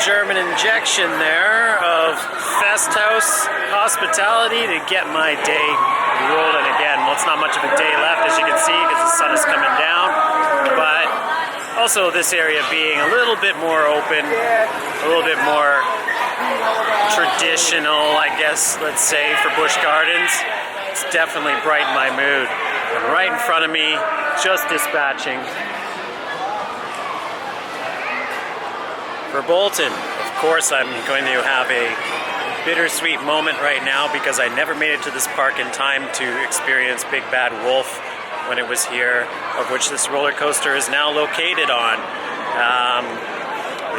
German injection there of Fest House hospitality to get my day rolling again. Well, it's not much of a day left, as you can see, because the sun is coming down, but also this area being a little bit more open, a little bit more traditional, I guess, let's say, for Busch Gardens. It's definitely brightened my mood. And right in front of me, just dispatching, Verbolton. Of course, I'm going to have a bittersweet moment right now because I never made it to this park in time to experience Big Bad Wolf when it was here, of which this roller coaster is now located on.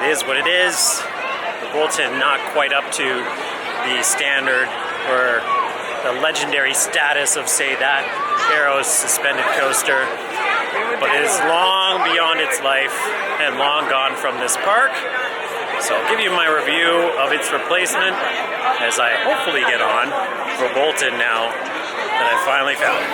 It is what it is. Verbolton not quite up to the standard or the legendary status of, say, that Arrow's suspended coaster, but it is long beyond its life and long gone from this park. So I'll give you my review of its replacement as I hopefully get on Verbolton now that I finally found it.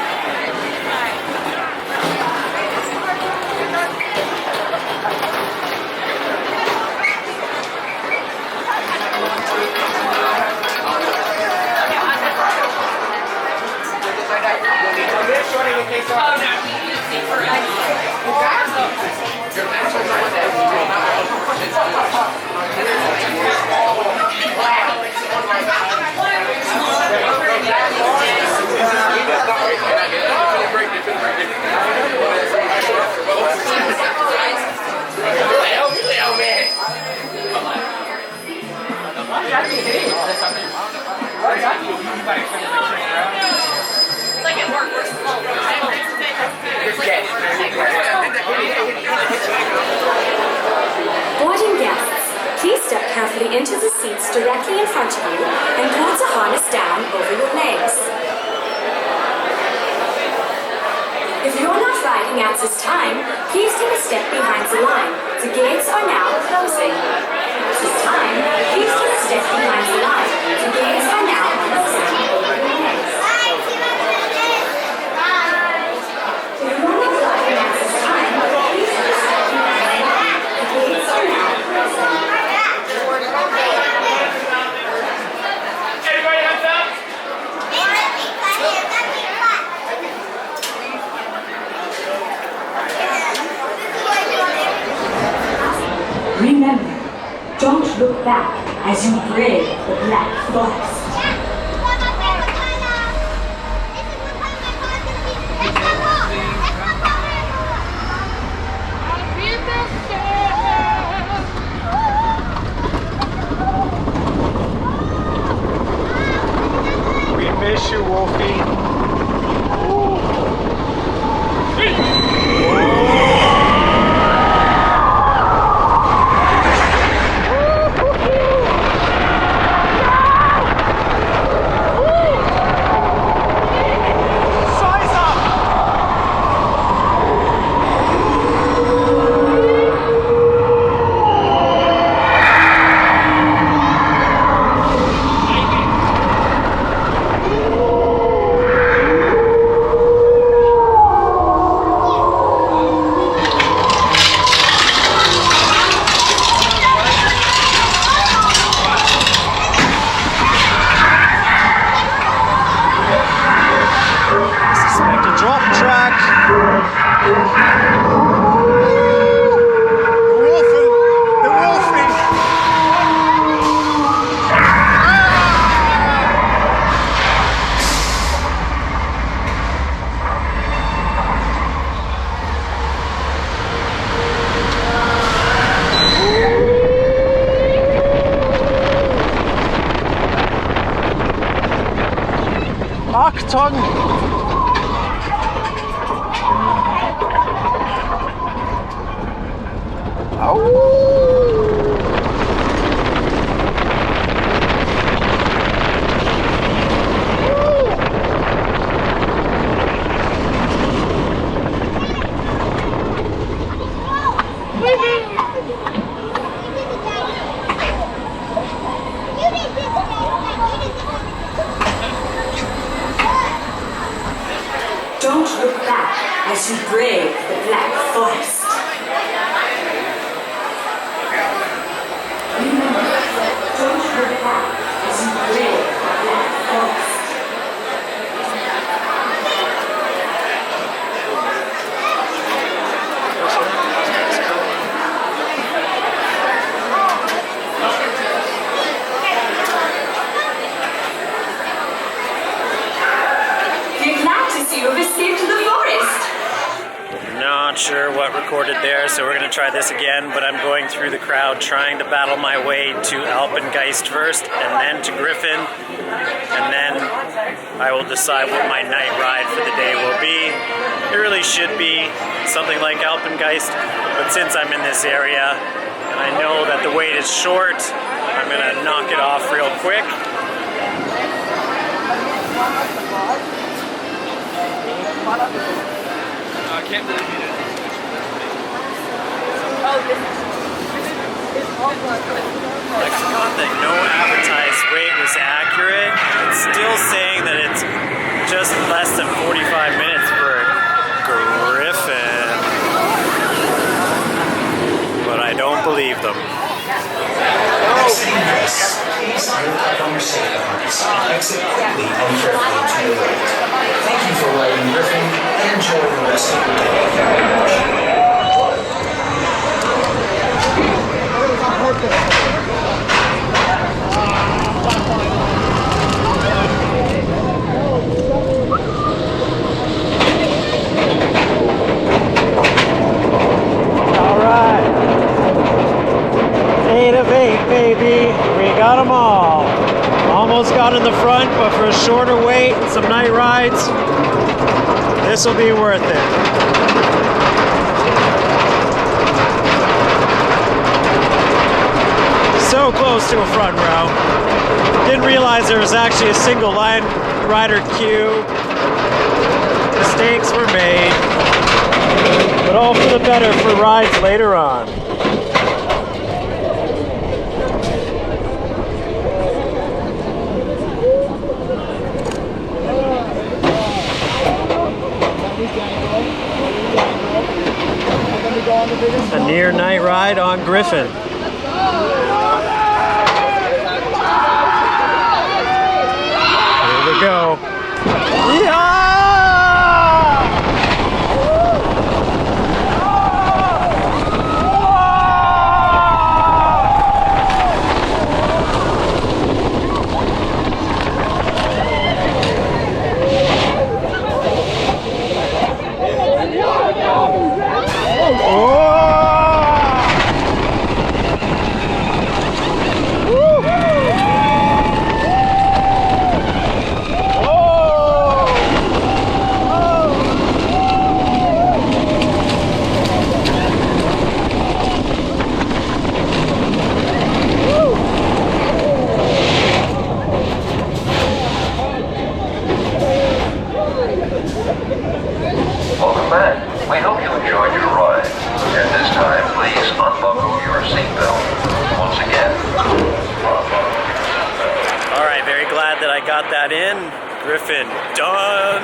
Boarding guests, please step carefully into the seats directly in front of you and pull the harness down over your legs. If you're not riding at this time, please take a step behind the line. The gates are now closing. At this time, please take a step behind the line. The gates are now closing. If you're not riding at this time, please take a step behind the line. The gates are now closing. Everybody hands up! Remember, don't look back as you brave the Black Forest. We miss you, Wolfie. Achtung! Don't look back as you brave the Black Forest. Remember, don't look back as you brave the Black Forest. sure what recorded there, so we're going to try this again, but I'm going through the crowd trying to battle my way to Alpengeist first, and then to Griffin, and then I will decide what my night ride for the day will be. It really should be something like Alpengeist, but since I'm in this area, and I know that the wait is short, I'm going to knock it off real quick. I can't believe you did. I forgot that no advertised wait was accurate. It's still saying that it's just less than 45 minutes for Griffin. But I don't believe them. Exiting Ness, please enter platform safety harness and exit quickly and carefully to your right. Thank you for riding Griffin and enjoy the rest of your day. Alright. 8 of 8, baby. We got them all. Almost got in the front, but for a shorter wait and some night rides, this will be worth it. So close to a front row. Didn't realize there was actually a single line rider queue. Mistakes were made, but all for the better for rides later on. A near night ride on Griffin. Here we go. Yeah! Welcome back. We hope you enjoyed your ride. At this time, please unbuckle your seatbelt. Once again, unbuckle your seatbelt. All right, very glad that I got that in. Griffin done.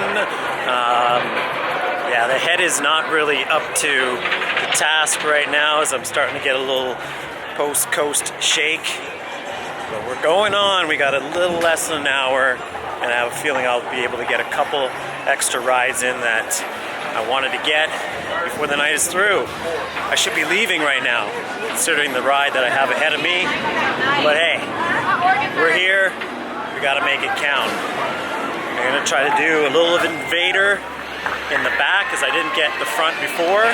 Yeah, the head is not really up to the task right now as I'm starting to get a little post-coast shake. But we're going on. We got a little less than an hour, and I have a feeling I'll be able to get a couple extra rides in that I wanted to get before the night is through. I should be leaving right now, considering the ride that I have ahead of me. But hey, we're here. We gotta make it count. I'm gonna try to do a little of Invader in the back, because I didn't get the front before.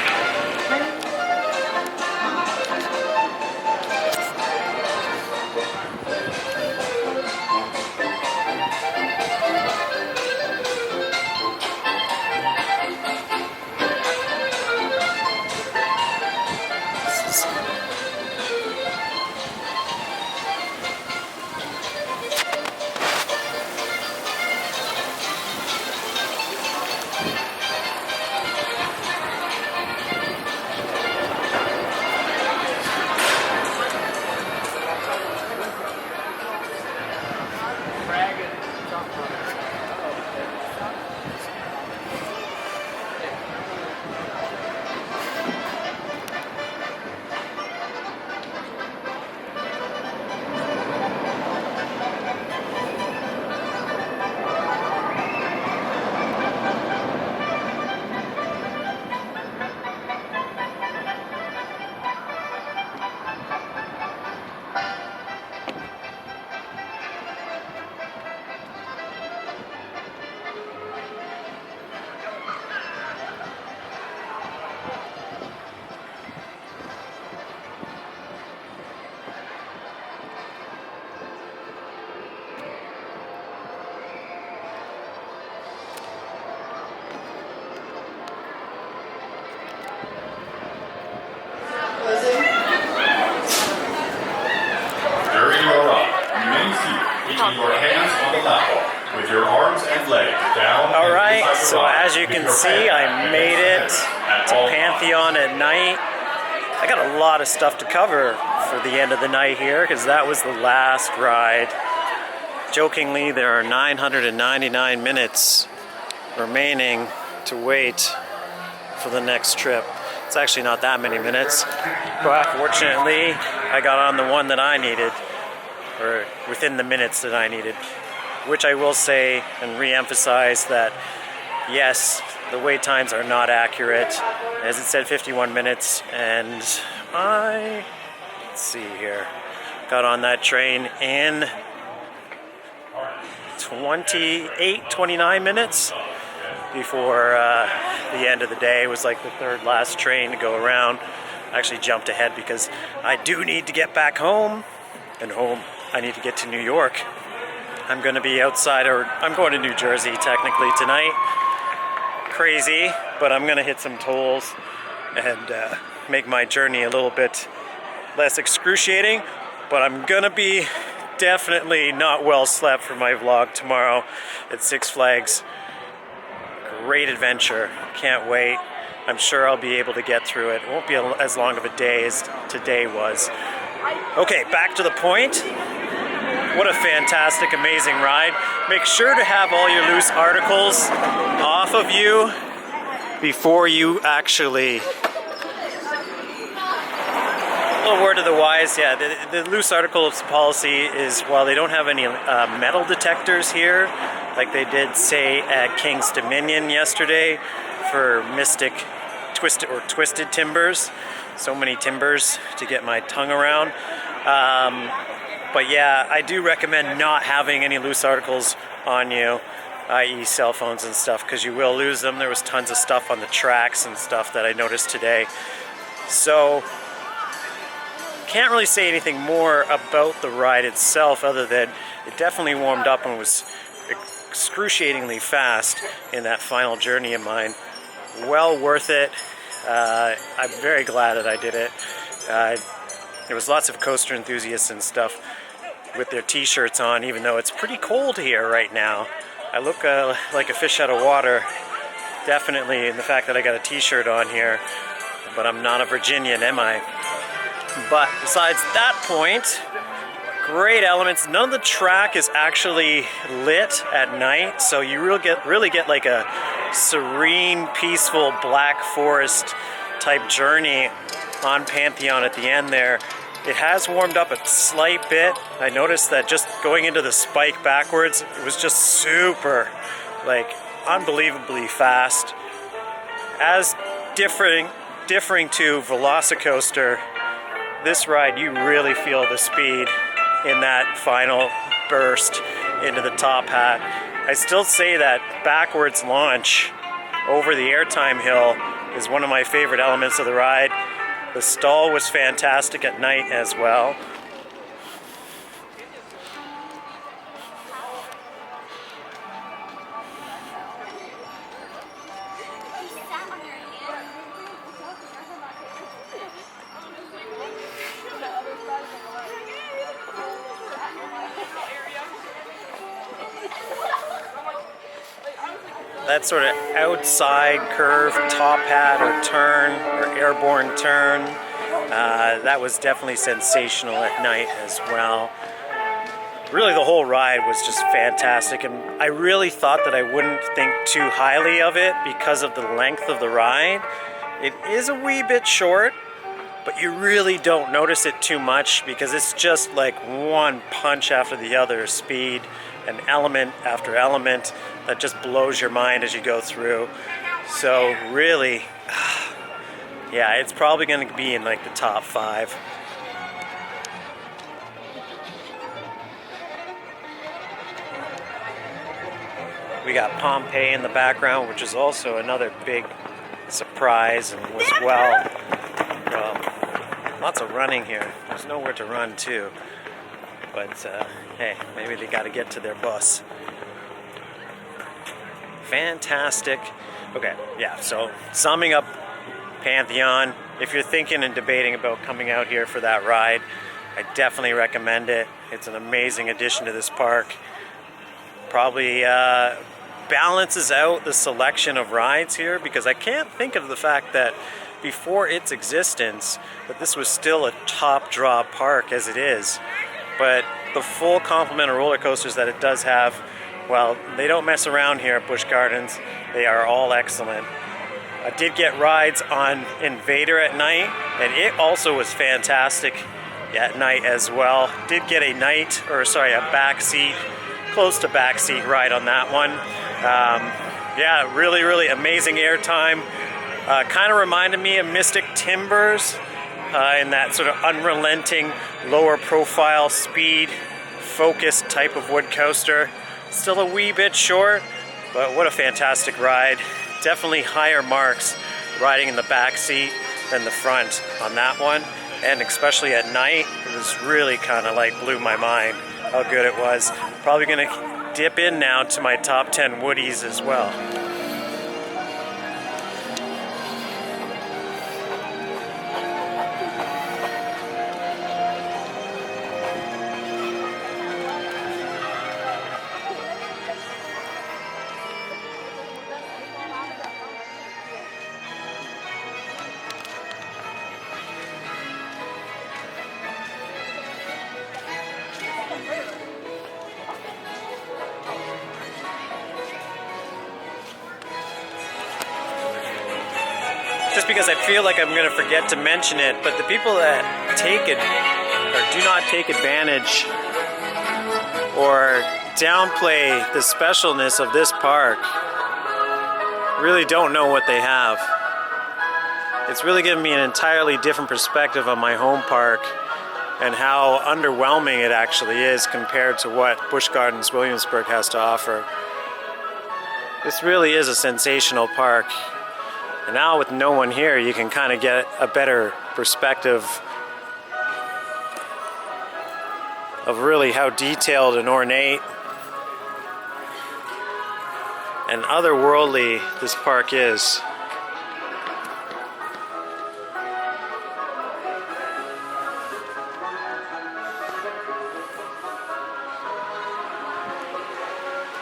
left leg down. All right, so as you can see, I made it to Pantheon at night. I got a lot of stuff to cover for the end of the night here because that was the last ride. Jokingly, there are 999 minutes remaining to wait for the next trip. It's actually not that many minutes, but fortunately, I got on the one that I needed, or within the minutes that I needed, which I will say and re-emphasize that yes, the wait times are not accurate. As it said, 51 minutes, and let's see here, got on that train in 29 minutes before the end of the day. It was like the third last train to go around. I actually jumped ahead because I do need to get back home, and home I need to get to New York. I'm going to be outside, or I'm going to New Jersey technically tonight. Crazy, but I'm going to hit some tolls and make my journey a little bit less excruciating, but I'm going to be definitely not well slept for my vlog tomorrow at Six Flags. Great adventure. Can't wait. I'm sure I'll be able to get through it. It won't be as long of a day as today was. Okay, back to the point. What a fantastic, amazing ride. Make sure to have all your loose articles off of you before you actually... A little word of the wise, yeah, the loose articles policy is, while they don't have any metal detectors here, like they did say at King's Dominion yesterday for Mystic Twisted Timbers. So many timbers to get my tongue around. But yeah, I do recommend not having any loose articles on you, i.e. cell phones and stuff, because you will lose them. There was tons of stuff on the tracks and stuff that I noticed today. So, can't really say anything more about the ride itself other than it definitely warmed up and was excruciatingly fast in that final journey of mine. Well worth it. I'm very glad that I did it. There was lots of coaster enthusiasts and stuff with their t-shirts on, even though it's pretty cold here right now. I look like a fish out of water, definitely, in the fact that I got a t-shirt on here, but I'm not a Virginian, am I? But besides that point, great elements. None of the track is actually lit at night, so you really get like a serene, peaceful Black Forest type journey on Pantheon at the end there. It has warmed up a slight bit. I noticed that just going into the spike backwards, it was just super, like, unbelievably fast. As differing to Velocicoaster, this ride, you really feel the speed in that final burst into the top hat. I still say that backwards launch over the airtime hill is one of my favorite elements of the ride. The stall was fantastic at night as well. That sort of outside curve, top hat or turn or airborne turn, that was definitely sensational at night as well. Really, the whole ride was just fantastic, and I really thought that I wouldn't think too highly of it because of the length of the ride. It is a wee bit short, but you really don't notice it too much because it's just like one punch after the other, speed and element after element that just blows your mind as you go through. So really, yeah, it's probably going to be in like the top 5. We got Pompeii in the background, which is also another big surprise and was well, lots of running here. There's nowhere to run to. But hey, maybe they got to get to their bus. Fantastic. Okay, yeah, so summing up Pantheon, if you're thinking and debating about coming out here for that ride, I definitely recommend it. It's an amazing addition to this park. Probably balances out the selection of rides here, because I can't think of the fact that before its existence that this was still a top draw park as it is. But the full complement of roller coasters that it does have, well, they don't mess around here at Busch Gardens. They are all excellent. I did get rides on Invader at night, and it also was fantastic at night as well. Did get a backseat, close to backseat ride on that one. Yeah, really amazing airtime. Kind of reminded me of Mystic Timbers in that sort of unrelenting, lower profile, speed focused type of wood coaster. Still a wee bit short, but what a fantastic ride. Definitely higher marks riding in the back seat than the front on that one, and especially at night, it was really kind of like blew my mind how good it was. Probably gonna dip in now to my top 10 Woodies as well. Just because I feel like I'm going to forget to mention it, but the people that take it or do not take advantage or downplay the specialness of this park really don't know what they have. It's really given me an entirely different perspective on my home park and how underwhelming it actually is compared to what Busch Gardens Williamsburg has to offer. This really is a sensational park. And now with no one here, you can kind of get a better perspective of really how detailed and ornate and otherworldly this park is.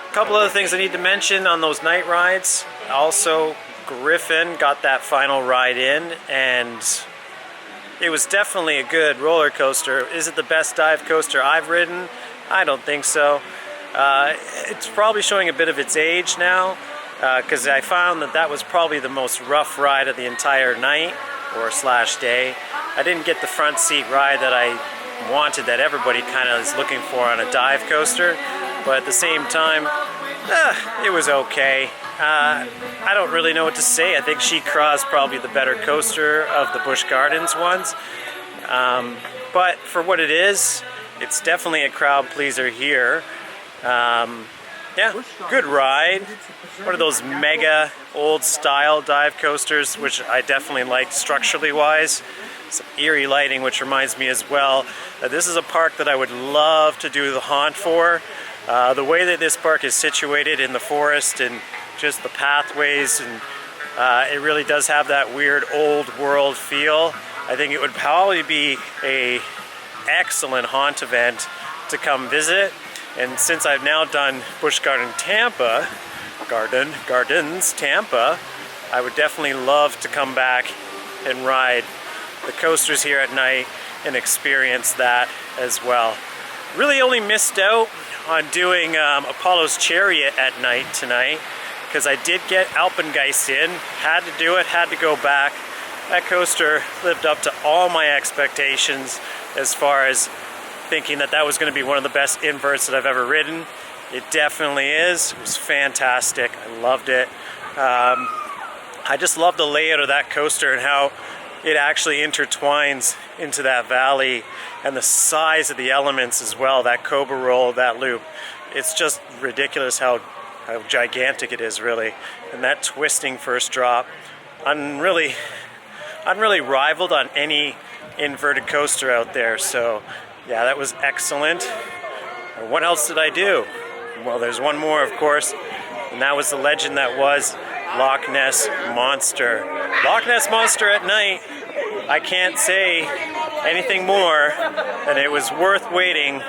A couple other things I need to mention on those night rides. Also, Griffin got that final ride in, and it was definitely a good roller coaster. Is it the best dive coaster I've ridden? I don't think so. It's probably showing a bit of its age now, because I found that was probably the most rough ride of the entire night or slash day. I didn't get the front seat ride that I wanted, that everybody kind of is looking for on a dive coaster, but at the same time, it was okay. I don't really know what to say. I think She-Craw is probably the better coaster of the Busch Gardens ones. But for what it is, it's definitely a crowd pleaser here. Yeah, good ride. One of those mega old style dive coasters, which I definitely liked structurally wise. Some eerie lighting, which reminds me as well that this is a park that I would love to do the haunt for. The way that this park is situated in the forest and just the pathways, and it really does have that weird old world feel. I think it would probably be a excellent haunt event to come visit. And since I've now done Busch Gardens Tampa, I would definitely love to come back and ride the coasters here at night and experience that as well. Really only missed out on doing Apollo's Chariot at night tonight, because I did get Alpengeist in, had to do it, had to go back. That coaster lived up to all my expectations as far as thinking that that was going to be one of the best inverts that I've ever ridden. It definitely is. It was fantastic. I loved it. I just love the layout of that coaster and how it actually intertwines into that valley, and the size of the elements as well, that cobra roll, that loop. It's just ridiculous how gigantic it is, really. And that twisting first drop, unreally rivaled on any inverted coaster out there. So yeah, that was excellent. And what else did I do? Well, there's one more, of course, and that was the legend that was Loch Ness Monster. Loch Ness Monster at night. I can't say anything more than it was worth waiting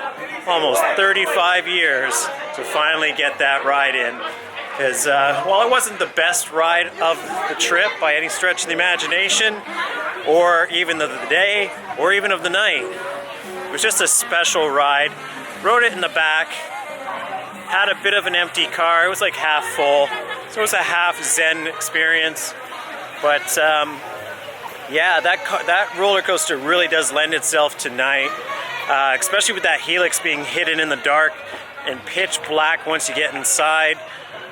almost 35 years to finally get that ride in. Because while it wasn't the best ride of the trip by any stretch of the imagination, or even of the day, or even of the night, it was just a special ride. Rode it in the back, had a bit of an empty car. It was like half full, so it was a half zen experience. But yeah, that roller coaster really does lend itself to night, especially with that helix being hidden in the dark and pitch black once you get inside.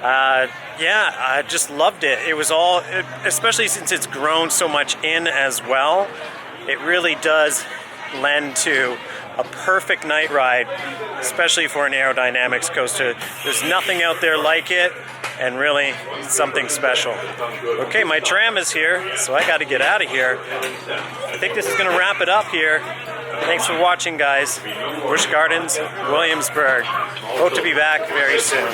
Yeah, I just loved it. It was all, especially since it's grown so much in as well, it really does lend to a perfect night ride, especially for an aerodynamics coaster. There's nothing out there like it, and really something special. Okay, my tram is here, so I got to get out of here. I think this is going to wrap it up here. Thanks for watching, guys. Busch Gardens, Williamsburg. Hope to be back very soon.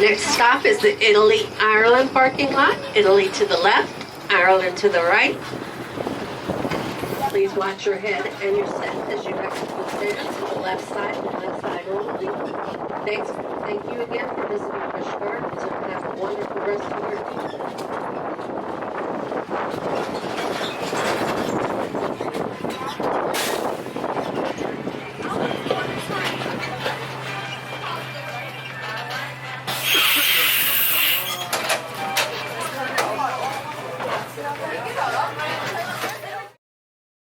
Next stop is the Italy-Ireland parking lot. Italy to the left, Ireland to the right. Please watch your head and your step as you exit the stairs to the left side only. Thank you again for visiting Busch Gardens, and have a wonderful rest of your evening.